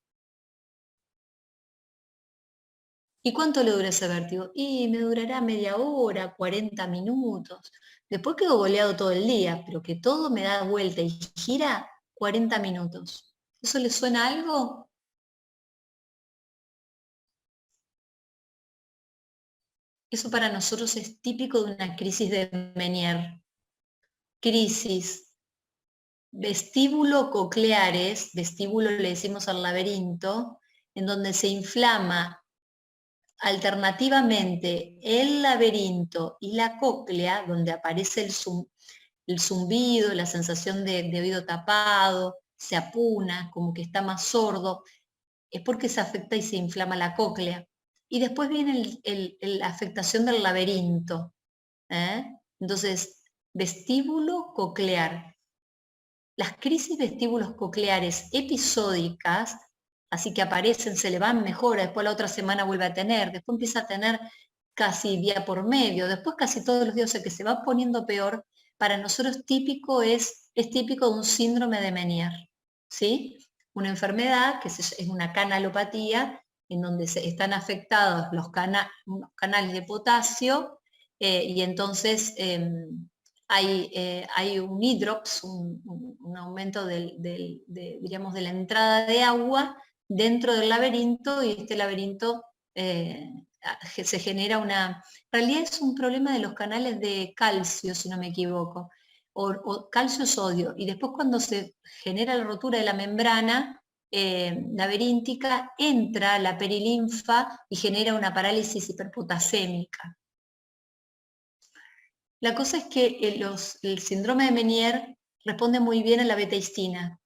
¿Y cuánto le dura ese vértigo? Y me durará media hora, 40 minutos. Después quedo boleado todo el día, pero que todo me da vuelta y gira 40 minutos. ¿Eso le suena a algo? Eso para nosotros es típico de una crisis de Meniere. Crisis vestíbulo-cocleares, vestíbulo le decimos al laberinto, en donde se inflama Alternativamente, el laberinto y la cóclea, donde aparece el zumbido, la sensación de oído tapado, se apuna, como que está más sordo, es porque se afecta y se inflama la cóclea. Y después viene la afectación del laberinto. Entonces, vestíbulo coclear. Las crisis vestíbulos cocleares episódicas, así que aparecen, se le van, mejora, después la otra semana vuelve a tener, después empieza a tener casi día por medio, después casi todos los días, o sea que se va poniendo peor, para nosotros es típico de un síndrome de Meniere, ¿sí? Una enfermedad que es una canalopatía, en donde están afectados los canales de potasio, y entonces hay un hidrops, un aumento diríamos, de la entrada de agua dentro del laberinto, y este laberinto se genera en realidad es un problema de los canales de calcio, si no me equivoco, o calcio-sodio, y después cuando se genera la rotura de la membrana laberíntica, entra la perilinfa y genera una parálisis hiperpotasémica. La cosa es que el síndrome de Meniere responde muy bien a la beta-histina.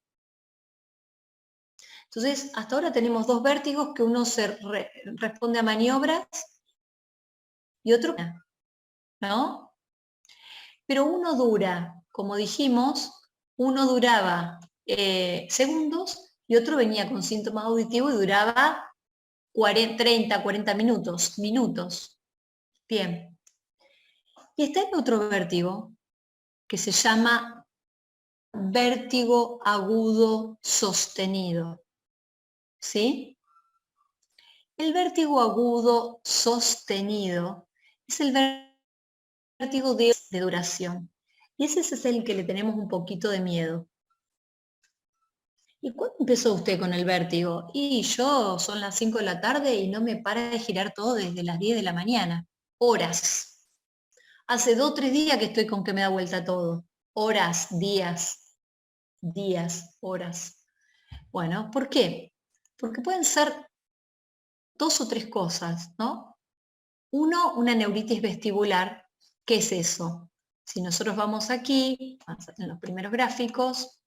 Entonces, hasta ahora tenemos dos vértigos, que uno responde a maniobras y otro no. Pero uno dura, como dijimos, uno duraba segundos y otro venía con síntomas auditivos y duraba 30, 40 minutos. Bien. Y está el otro vértigo, que se llama vértigo agudo sostenido. ¿Sí? El vértigo agudo sostenido es el vértigo de duración. Y ese es el que le tenemos un poquito de miedo. ¿Y cuándo empezó usted con el vértigo? Y yo, son las 5 de la tarde y no me para de girar todo desde las 10 de la mañana. Horas. Hace 2 o 3 días que estoy con que me da vuelta todo. Horas, días, horas. Bueno, ¿por qué? Porque pueden ser 2 o 3 cosas, ¿no? Uno, una neuritis vestibular. ¿Qué es eso? Si nosotros vamos aquí, en los primeros gráficos,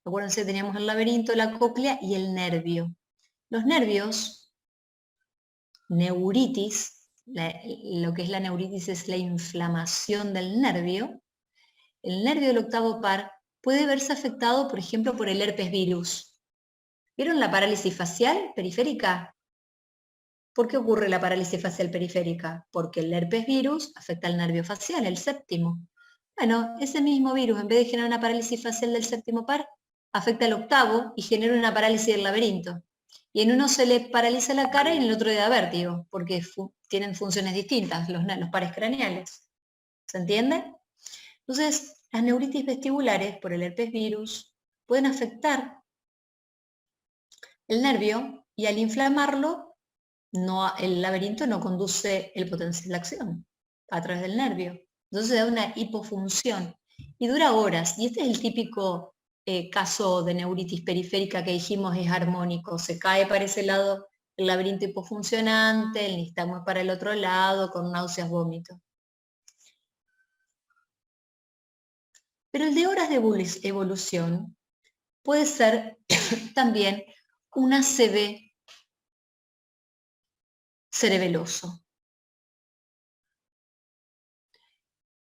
acuérdense, teníamos el laberinto, la cóclea y el nervio. Los nervios, neuritis, lo que es la neuritis es la inflamación del nervio. El nervio del octavo par puede verse afectado, por ejemplo, por el herpes virus. ¿Vieron la parálisis facial periférica? ¿Por qué ocurre la parálisis facial periférica? Porque el herpes virus afecta al nervio facial, el séptimo. Bueno, ese mismo virus, en vez de generar una parálisis facial del séptimo par, afecta al octavo y genera una parálisis del laberinto. Y en uno se le paraliza la cara y en el otro le da vértigo, porque tienen funciones distintas, los pares craneales. ¿Se entiende? Entonces, las neuritis vestibulares por el herpes virus pueden afectar el nervio y al inflamarlo, el laberinto no conduce el potencial de acción a través del nervio. Entonces da una hipofunción y dura horas. Y este es el típico caso de neuritis periférica que dijimos es armónico. Se cae para ese lado el laberinto hipofuncionante, el nistagmo para el otro lado, con náuseas, vómitos. Pero el de horas de evolución puede ser también un ACV cerebeloso.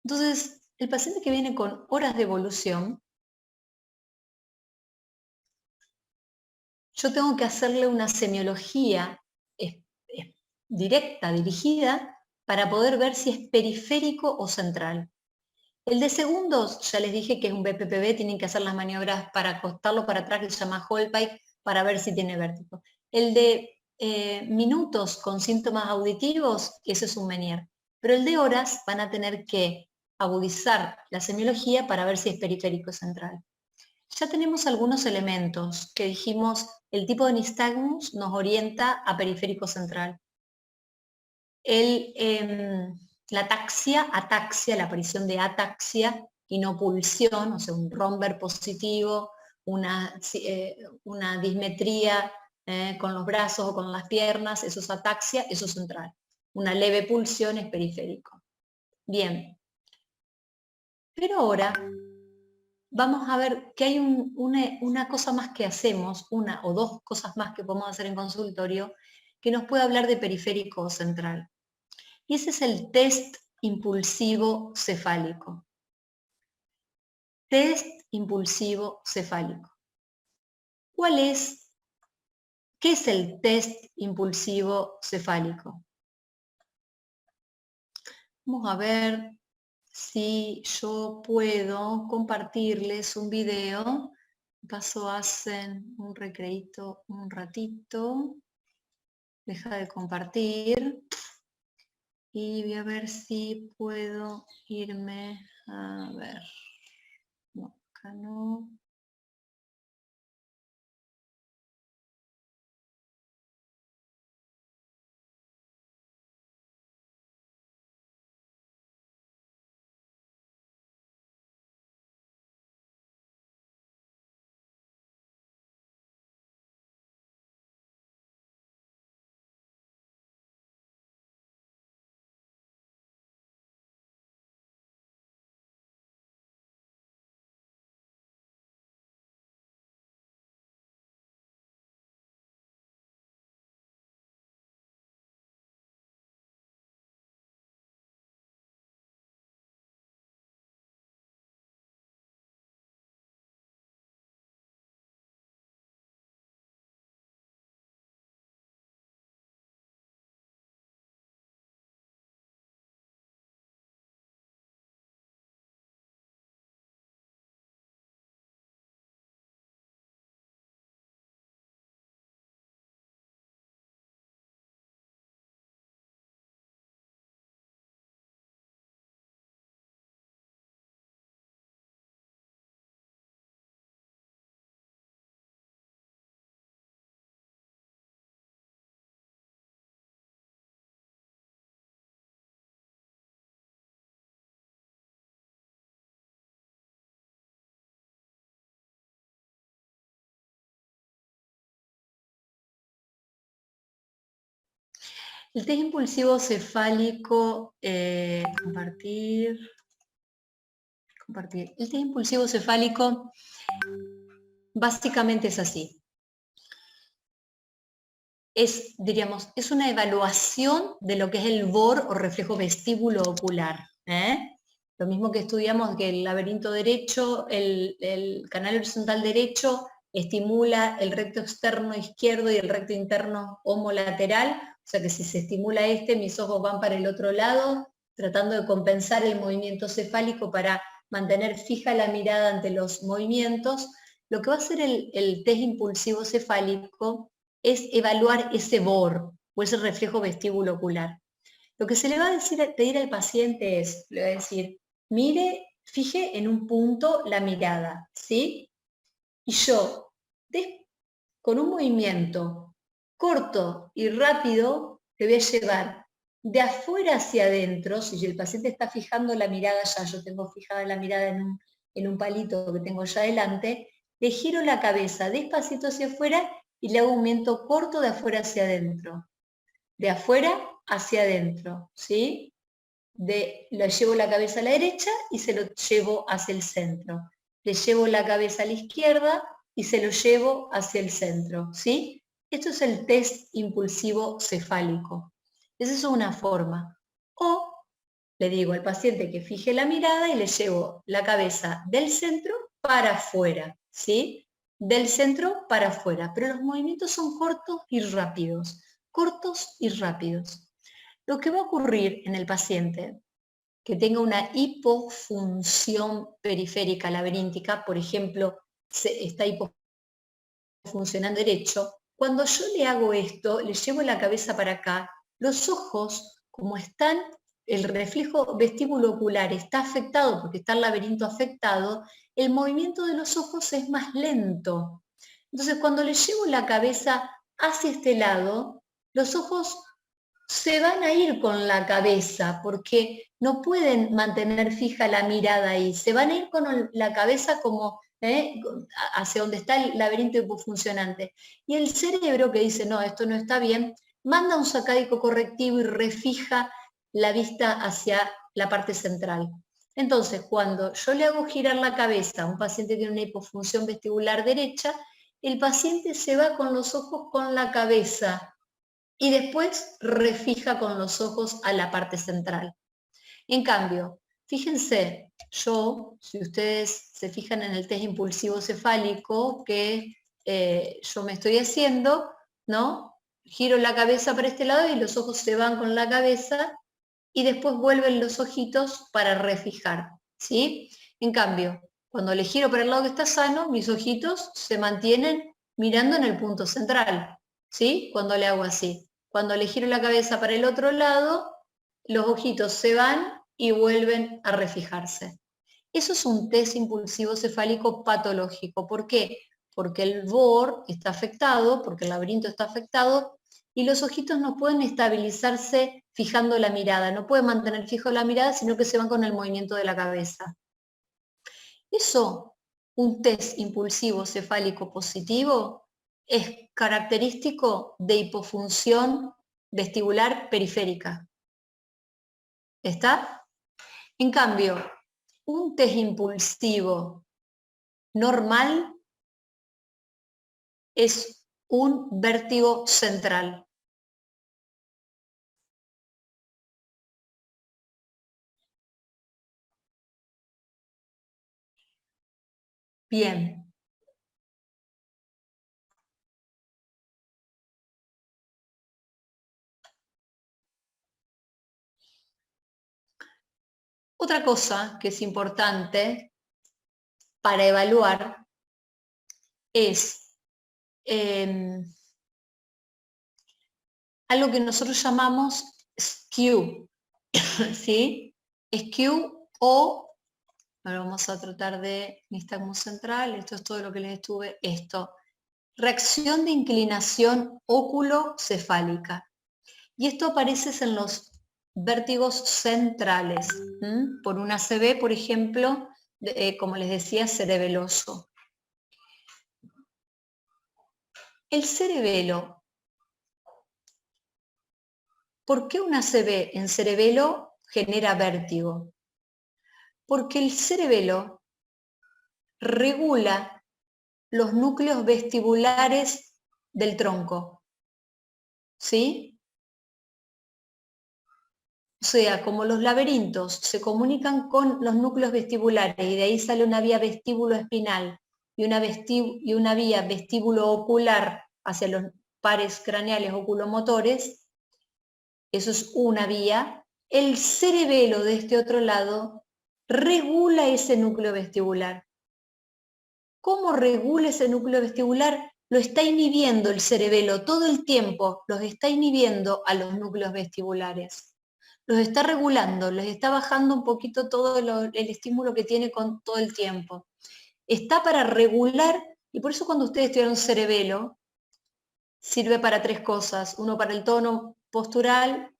Entonces, el paciente que viene con horas de evolución, yo tengo que hacerle una semiología directa, dirigida, para poder ver si es periférico o central. El de segundos, ya les dije que es un BPPV, tienen que hacer las maniobras para acostarlo para atrás, que se llama Holpike, para ver si tiene vértigo. El de minutos con síntomas auditivos, ese es un Meniere. Pero el de horas van a tener que agudizar la semiología para ver si es periférico o central. Ya tenemos algunos elementos que dijimos, el tipo de nistagmus nos orienta a periférico central. La ataxia, la aparición de ataxia y no pulsión, o sea, un romber positivo, una dismetría con los brazos o con las piernas, eso es ataxia, eso es central. Una leve pulsión es periférico. Bien. Pero ahora vamos a ver que hay una cosa más que hacemos, una o dos cosas más que podemos hacer en consultorio, que nos puede hablar de periférico o central. Y ese es el test impulsivo cefálico. Test impulsivo cefálico. ¿Qué es el test impulsivo cefálico? Vamos a ver si yo puedo compartirles un video. Paso, hacen un recreíto un ratito. Deja de compartir. Y voy a ver si puedo irme a ver. No, acá no. El test impulsivo cefálico, compartir. El test impulsivo cefálico básicamente es así. Diríamos, es una evaluación de lo que es el BOR o reflejo vestíbulo ocular. Lo mismo que estudiamos que el laberinto derecho, el canal horizontal derecho estimula el recto externo izquierdo y el recto interno homolateral, o sea que si se estimula mis ojos van para el otro lado, tratando de compensar el movimiento cefálico para mantener fija la mirada ante los movimientos. Lo que va a hacer el test impulsivo cefálico es evaluar ese BOR o ese reflejo vestíbulo ocular. Lo que se le va a pedir al paciente es, le va a decir, mire, fije en un punto la mirada, ¿sí? Y yo, con un movimiento corto y rápido, le voy a llevar de afuera hacia adentro. Si el paciente está fijando la mirada ya, yo tengo fijada la mirada en un palito que tengo ya adelante, le giro la cabeza despacito hacia afuera y le hago un movimiento corto de afuera hacia adentro. De afuera hacia adentro, ¿sí? Le llevo la cabeza a la derecha y se lo llevo hacia el centro. Le llevo la cabeza a la izquierda y se lo llevo hacia el centro, ¿sí? Esto es el test impulsivo cefálico. Esa es una forma. O le digo al paciente que fije la mirada y le llevo la cabeza del centro para afuera, ¿sí? Del centro para afuera, pero los movimientos son cortos y rápidos. Cortos y rápidos. Lo que va a ocurrir en el paciente que tenga una hipofunción periférica laberíntica, por ejemplo, está hipofuncionando derecho, cuando yo le hago esto, le llevo la cabeza para acá, los ojos, como están, el reflejo vestíbulo ocular está afectado porque está el laberinto afectado, el movimiento de los ojos es más lento. Entonces, cuando le llevo la cabeza hacia este lado, los ojos se van a ir con la cabeza porque no pueden mantener fija la mirada ahí, se van a ir con la cabeza como hacia donde está el laberinto hipofuncionante. Y el cerebro que dice, no, esto no está bien, manda un sacádico correctivo y refija la vista hacia la parte central. Entonces, cuando yo le hago girar la cabeza a un paciente que tiene una hipofunción vestibular derecha, el paciente se va con los ojos con la cabeza y después refija con los ojos a la parte central. En cambio, fíjense, si ustedes se fijan en el test impulsivo cefálico que yo me estoy haciendo, ¿no? Giro la cabeza para este lado y los ojos se van con la cabeza y después vuelven los ojitos para refijar, ¿sí? En cambio, cuando le giro para el lado que está sano, mis ojitos se mantienen mirando en el punto central, ¿sí? Cuando le hago así. Cuando le giro la cabeza para el otro lado, los ojitos se van y vuelven a refijarse. Eso es un test impulsivo cefálico patológico. ¿Por qué? Porque el VOR está afectado, porque el laberinto está afectado, y los ojitos no pueden estabilizarse fijando la mirada, no pueden mantener fijo la mirada, sino que se van con el movimiento de la cabeza. Eso, un test impulsivo cefálico positivo, es característico de hipofunción vestibular periférica. ¿Está? En cambio, un test impulsivo normal es un vértigo central. Bien. Otra cosa que es importante para evaluar es algo que nosotros llamamos skew, ¿sí? Skew o, ahora vamos a tratar de nistagmo central, esto es todo lo que les estuve, reacción de inclinación óculo-cefálica. Y esto aparece en los vértigos centrales, por una ACV, por ejemplo, como les decía, cerebeloso. El cerebelo. ¿Por qué una ACV en cerebelo genera vértigo? Porque el cerebelo regula los núcleos vestibulares del tronco, ¿sí? O sea, como los laberintos se comunican con los núcleos vestibulares y de ahí sale una vía vestíbulo-espinal y una vía vestíbulo-ocular hacia los pares craneales oculomotores, eso es una vía, el cerebelo de este otro lado regula ese núcleo vestibular. ¿Cómo regula ese núcleo vestibular? Lo está inhibiendo el cerebelo todo el tiempo, los está inhibiendo a los núcleos vestibulares. Los está regulando, les está bajando un poquito todo el estímulo que tiene con todo el tiempo. Está para regular, y por eso cuando ustedes estudian cerebelo, sirve para tres cosas. Uno para el tono postural,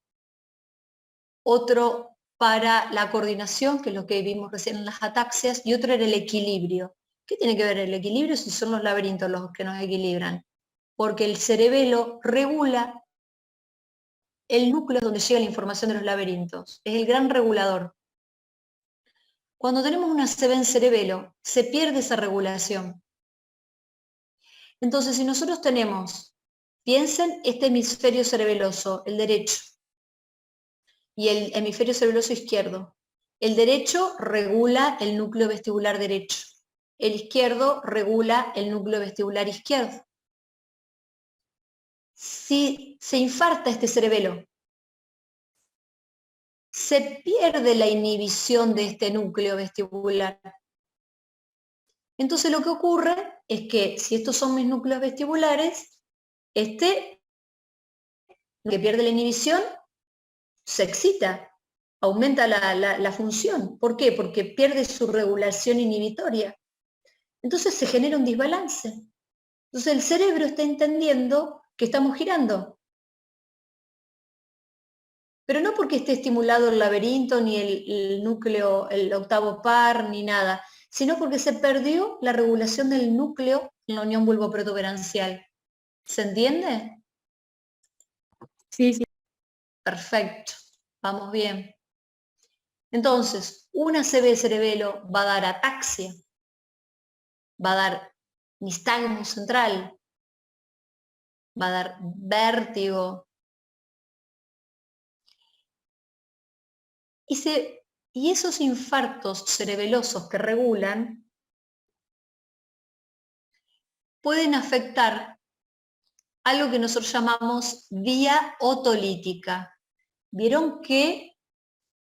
otro para la coordinación, que es lo que vimos recién en las ataxias, y otro era el equilibrio. ¿Qué tiene que ver el equilibrio si son los laberintos los que nos equilibran? Porque el cerebelo regula el núcleo es donde llega la información de los laberintos, es el gran regulador. Cuando tenemos una ACV en cerebelo, se pierde esa regulación. Entonces, si nosotros tenemos, piensen este hemisferio cerebeloso, el derecho, y el hemisferio cerebeloso izquierdo. El derecho regula el núcleo vestibular derecho, el izquierdo regula el núcleo vestibular izquierdo. Si se infarta este cerebelo, se pierde la inhibición de este núcleo vestibular. Entonces lo que ocurre es que si estos son mis núcleos vestibulares, que pierde la inhibición se excita, aumenta la función. ¿Por qué? Porque pierde su regulación inhibitoria. Entonces se genera un desbalance. Entonces el cerebro está entendiendo que estamos girando. Pero no porque esté estimulado el laberinto, ni el núcleo, el octavo par, ni nada, sino porque se perdió la regulación del núcleo en la unión bulboprotuberancial. ¿Se entiende? Sí, sí. Perfecto, vamos bien. Entonces, una ACV de cerebelo va a dar ataxia, va a dar nistagmo central, va a dar vértigo. Y esos infartos cerebelosos que regulan pueden afectar algo que nosotros llamamos vía otolítica. Vieron que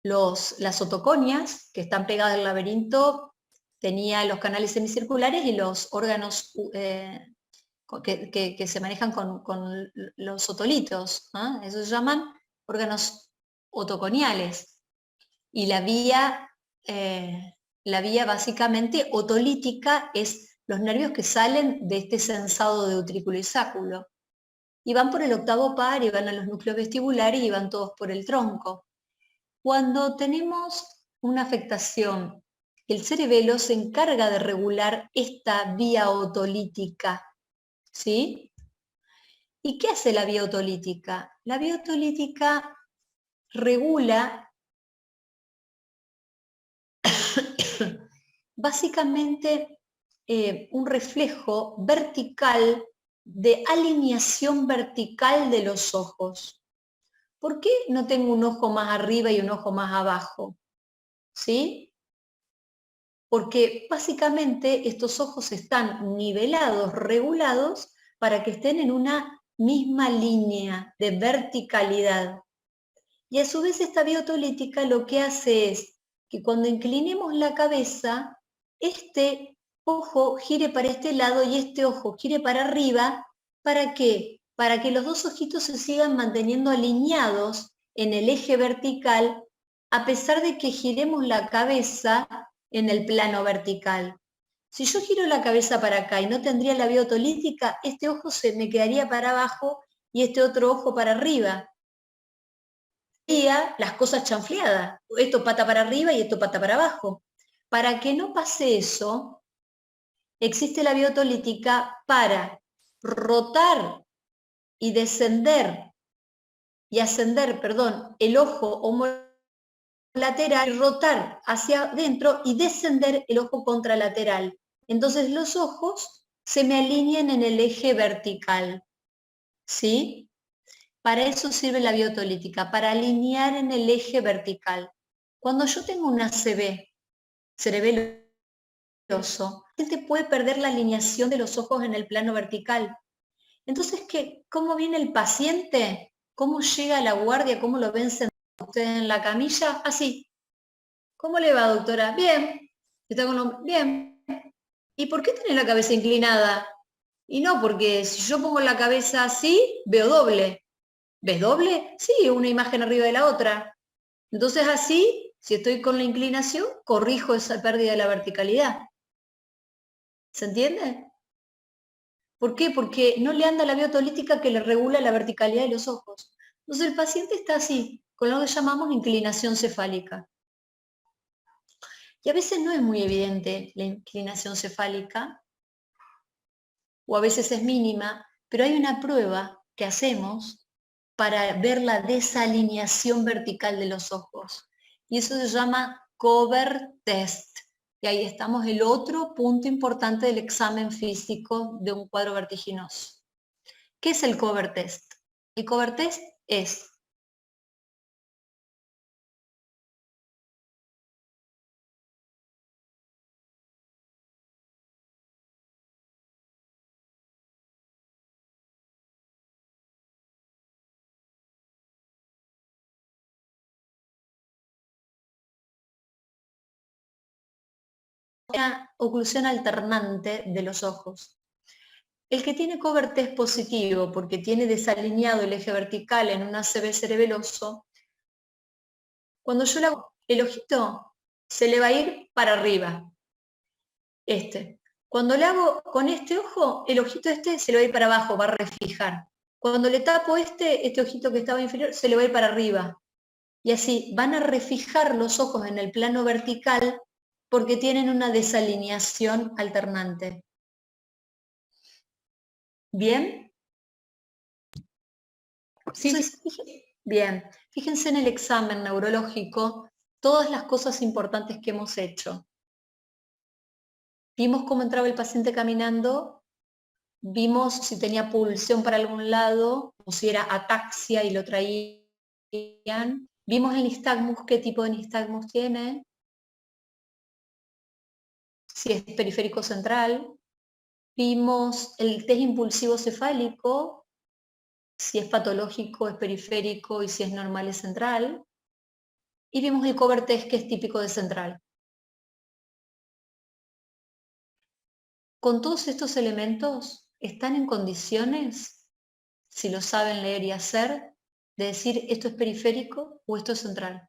las otoconias que están pegadas al laberinto tenía los canales semicirculares y los órganos que se manejan con los otolitos, ¿no? Eso se llaman órganos otoconiales. Y la vía básicamente otolítica es los nervios que salen de este sensado de utrículo y sáculo. Y van por el octavo par, y van a los núcleos vestibulares, y van todos por el tronco. Cuando tenemos una afectación, el cerebelo se encarga de regular esta vía otolítica, ¿sí? ¿Y qué hace la vía otolítica? La vía otolítica regula básicamente un reflejo vertical de alineación vertical de los ojos. ¿Por qué no tengo un ojo más arriba y un ojo más abajo? ¿Sí? Porque básicamente estos ojos están nivelados, regulados, para que estén en una misma línea de verticalidad. Y a su vez esta vía otolítica lo que hace es que cuando inclinemos la cabeza, este ojo gire para este lado y este ojo gire para arriba. ¿Para qué? Para que los dos ojitos se sigan manteniendo alineados en el eje vertical, a pesar de que giremos la cabeza en el plano vertical. Si yo giro la cabeza para acá y no tendría la vía otolítica, este ojo se me quedaría para abajo y este otro ojo para arriba. Las cosas chanfleadas, esto pata para arriba y esto pata para abajo. Para que no pase eso, existe la vía otolítica para rotar y descender y ascender, perdón, el ojo homolateral, rotar hacia adentro y descender el ojo contralateral. Entonces los ojos se me alinean en el eje vertical, ¿sí? Para eso sirve la vía otolítica, para alinear en el eje vertical. Cuando yo tengo una ACV, cerebeloso, la gente puede perder la alineación de los ojos en el plano vertical. Entonces, ¿cómo viene el paciente? ¿Cómo llega a la guardia? ¿Cómo lo ven sentado ustedes en la camilla? Así. ¿Cómo le va, doctora? Bien. Bien. ¿Y por qué tiene la cabeza inclinada? Y no, porque si yo pongo la cabeza así, veo doble. ¿Ves doble? Sí, una imagen arriba de la otra. Entonces así, si estoy con la inclinación, corrijo esa pérdida de la verticalidad. ¿Se entiende? ¿Por qué? Porque no le anda la vía otolítica que le regula la verticalidad de los ojos. Entonces el paciente está así, con lo que llamamos inclinación cefálica. Y a veces no es muy evidente la inclinación cefálica, o a veces es mínima, pero hay una prueba que hacemos para ver la desalineación vertical de los ojos. Y eso se llama cover test. Y ahí estamos, el otro punto importante del examen físico de un cuadro vertiginoso. ¿Qué es el cover test? El cover test es una oclusión alternante de los ojos. El que tiene cover test positivo porque tiene desalineado el eje vertical en un ACV cerebeloso, cuando yo le hago el ojito, se le va a ir para arriba. Cuando le hago con este ojo, el ojito se le va a ir para abajo, va a refijar. Cuando le tapo este ojito que estaba inferior, se le va a ir para arriba. Y así van a refijar los ojos en el plano vertical porque tienen una desalineación alternante. ¿Bien? Sí, Entonces, bien, fíjense en el examen neurológico todas las cosas importantes que hemos hecho. Vimos cómo entraba el paciente caminando, vimos si tenía pulsión para algún lado, o si era ataxia y lo traían. Vimos el nistagmus, qué tipo de nistagmus tiene, si es periférico central. Vimos el test impulsivo cefálico, si es patológico, es periférico, y si es normal, es central. Y vimos el cover test, que es típico de central. Con todos estos elementos, ¿están en condiciones, si lo saben leer y hacer, de decir esto es periférico o esto es central?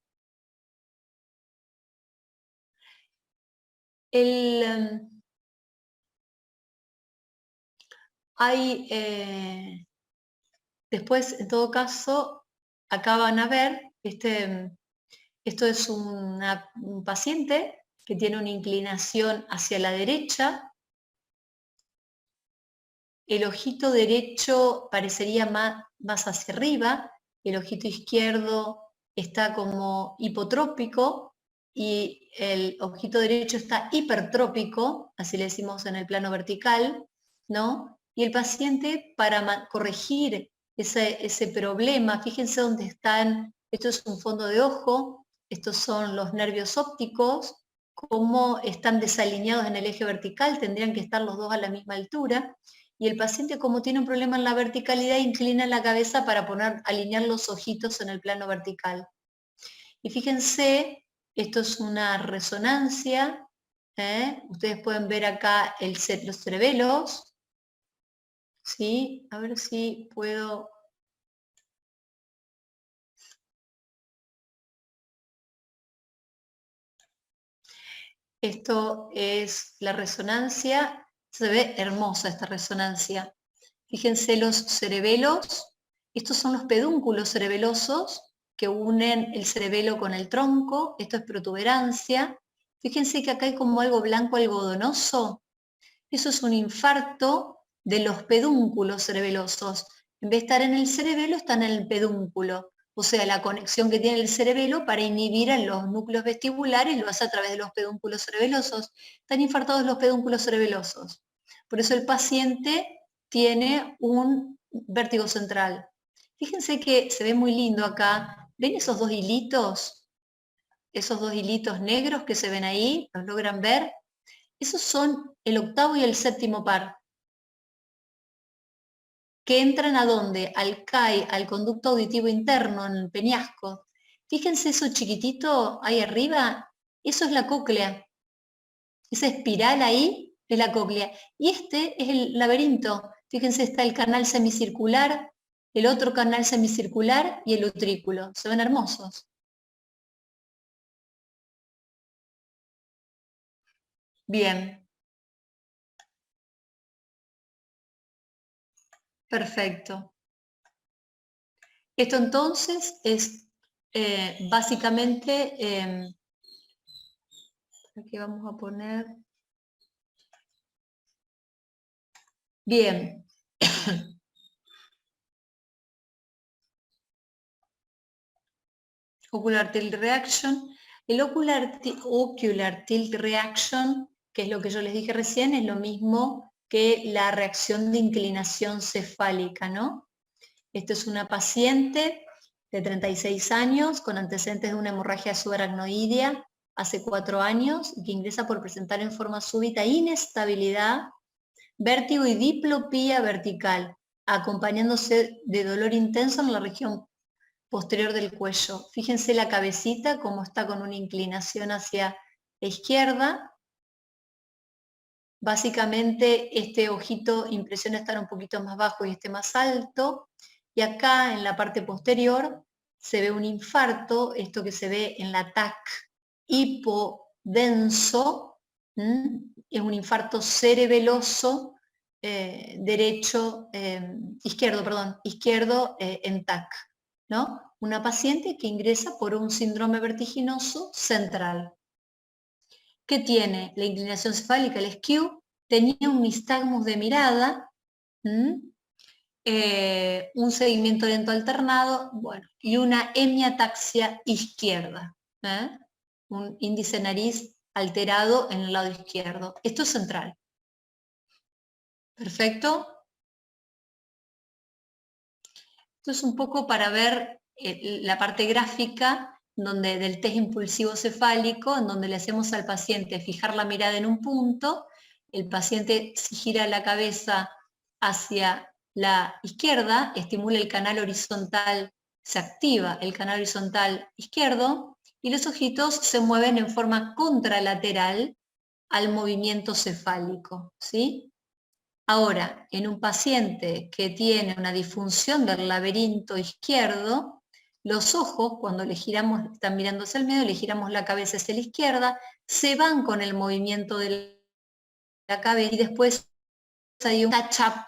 Después, en todo caso, acá van a ver, esto es un paciente que tiene una inclinación hacia la derecha. El ojito derecho parecería más hacia arriba, el ojito izquierdo está como hipotrópico y el ojito derecho está hipertrópico, así le decimos en el plano vertical, ¿no? Y el paciente, para corregir ese problema, fíjense dónde están, esto es un fondo de ojo, estos son los nervios ópticos, cómo están desalineados en el eje vertical, tendrían que estar los dos a la misma altura. Y el paciente, como tiene un problema en la verticalidad, inclina la cabeza para alinear los ojitos en el plano vertical. Y fíjense, esto es una resonancia, ustedes pueden ver acá los cerebelos, ¿sí? A ver si puedo... Esto es la resonancia, se ve hermosa esta resonancia. Fíjense los cerebelos, estos son los pedúnculos cerebelosos que unen el cerebelo con el tronco, esto es protuberancia. Fíjense que acá hay como algo blanco algodonoso, eso es un infarto de los pedúnculos cerebelosos. En vez de estar en el cerebelo, están en el pedúnculo. O sea, la conexión que tiene el cerebelo para inhibir a los núcleos vestibulares lo hace a través de los pedúnculos cerebelosos. Están infartados los pedúnculos cerebelosos. Por eso el paciente tiene un vértigo central. Fíjense que se ve muy lindo acá. ¿Ven esos dos hilitos? Esos dos hilitos negros que se ven ahí, ¿los logran ver? Esos son el octavo y el séptimo par. ¿Que entran a dónde? Al CAI, al conducto auditivo interno, en el peñasco. Fíjense eso chiquitito ahí arriba, eso es la cóclea. Esa espiral ahí es la cóclea. Y este es el laberinto. Fíjense, está el canal semicircular, el otro canal semicircular y el utrículo. Se ven hermosos. Bien. Perfecto. Esto entonces es básicamente, aquí vamos a poner, bien, ocular tilt reaction. El ocular tilt reaction, que es lo que yo les dije recién, es lo mismo que la reacción de inclinación cefálica, ¿no? Esto es una paciente de 36 años con antecedentes de una hemorragia subaracnoidea hace 4 años y que ingresa por presentar en forma súbita inestabilidad, vértigo y diplopía vertical, acompañándose de dolor intenso en la región posterior del cuello. Fíjense la cabecita como está con una inclinación hacia la izquierda. Básicamente este ojito impresiona estar un poquito más bajo y este más alto. Y acá en la parte posterior se ve un infarto, esto que se ve en la TAC hipodenso, es un infarto cerebeloso izquierdo en TAC, ¿no? una paciente que ingresa por un síndrome vertiginoso central. ¿Qué tiene? La inclinación cefálica, el skew, tenía un nistagmus de mirada, un seguimiento lento alternado, bueno, y una hemiataxia izquierda, un índice nariz alterado en el lado izquierdo. Esto es central. ¿Perfecto? Esto es un poco para ver la parte gráfica del test impulsivo cefálico, en donde le hacemos al paciente fijar la mirada en un punto, el paciente gira la cabeza hacia la izquierda, estimula el canal horizontal, se activa el canal horizontal izquierdo, y los ojitos se mueven en forma contralateral al movimiento cefálico, ¿sí? Ahora, en un paciente que tiene una disfunción del laberinto izquierdo, los ojos, cuando le giramos, están mirando hacia el medio, le giramos la cabeza hacia la izquierda, se van con el movimiento de la cabeza y después hay un catch-up,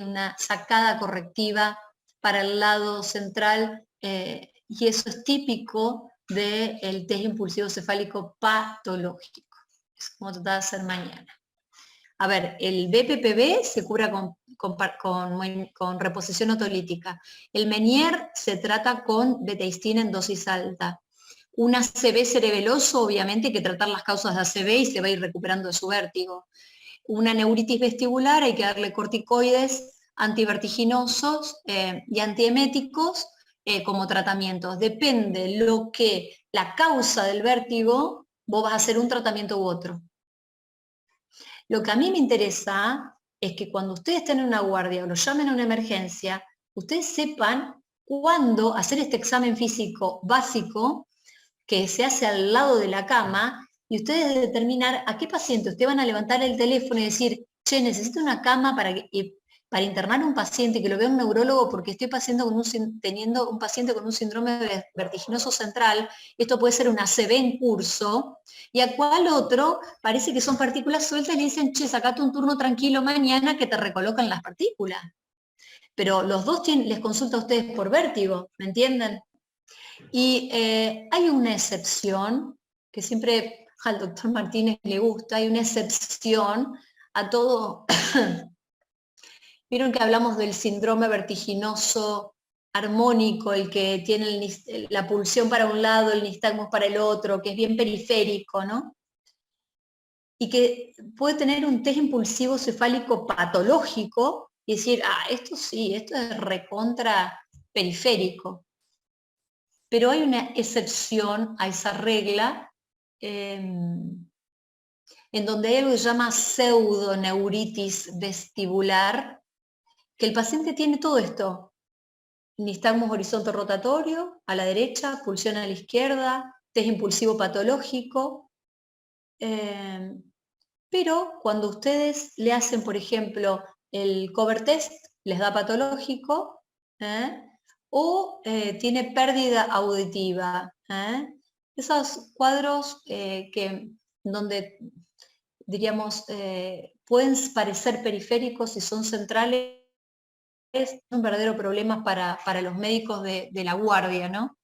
una sacada correctiva para el lado central, y eso es típico del test impulsivo cefálico patológico. Es como tratar de hacer mañana. A ver, el BPPB se cura con reposición otolítica. El Menier se trata con beteistina en dosis alta. Un ACV cerebeloso, obviamente hay que tratar las causas de ACV y se va a ir recuperando de su vértigo. Una neuritis vestibular, hay que darle corticoides antivertiginosos y antieméticos como tratamientos. Depende la causa del vértigo, vos vas a hacer un tratamiento u otro. Lo que a mí me interesa es que cuando ustedes estén en una guardia o lo llamen a una emergencia, ustedes sepan cuándo hacer este examen físico básico que se hace al lado de la cama, y ustedes determinar a qué paciente ustedes van a levantar el teléfono y decir, che, necesito una cama para internar a un paciente, que lo vea un neurólogo porque estoy teniendo un paciente con un síndrome vertiginoso central, esto puede ser una ACV en curso, y a cuál otro parece que son partículas sueltas y le dicen, che, sacate un turno tranquilo mañana que te recolocan las partículas. Pero los dos les consulta a ustedes por vértigo, ¿me entienden? Y hay una excepción, que siempre al doctor Martínez le gusta, hay una excepción a todo. Vieron que hablamos del síndrome vertiginoso armónico, el que tiene la pulsión para un lado, el nistagmus para el otro, que es bien periférico, ¿no? Y que puede tener un test impulsivo cefálico patológico y decir, esto sí, esto es recontra periférico. Pero hay una excepción a esa regla, en donde hay algo que se llama pseudoneuritis vestibular, que el paciente tiene todo esto: nistagmus horizonte rotatorio a la derecha, pulsión a la izquierda, test impulsivo patológico, pero cuando ustedes le hacen, por ejemplo, el cover test, les da patológico, o tiene pérdida auditiva. Esos cuadros donde, diríamos, pueden parecer periféricos y son centrales, es un verdadero problema para los médicos de la guardia, ¿no?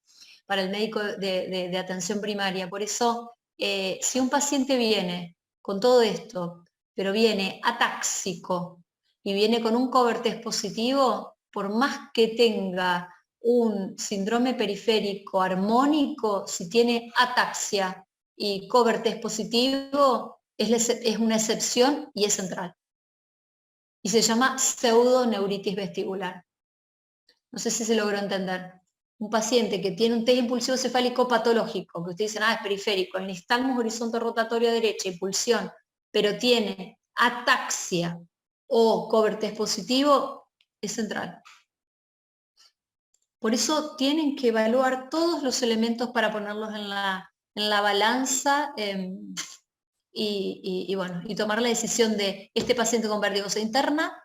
Para el médico de atención primaria. Por eso, si un paciente viene con todo esto, pero viene atáxico y viene con un cover test positivo, por más que tenga un síndrome periférico armónico, si tiene ataxia y cover test positivo, es una excepción y es central. Y se llama pseudoneuritis vestibular. No sé si se logró entender. Un paciente que tiene un test impulsivo cefálico patológico, que ustedes dicen, es periférico, el nistagmus horizonte rotatorio derecha y pulsión, pero tiene ataxia o cover test positivo, es central. Por eso tienen que evaluar todos los elementos para ponerlos en la balanza, y tomar la decisión de, este paciente con vértigo se interna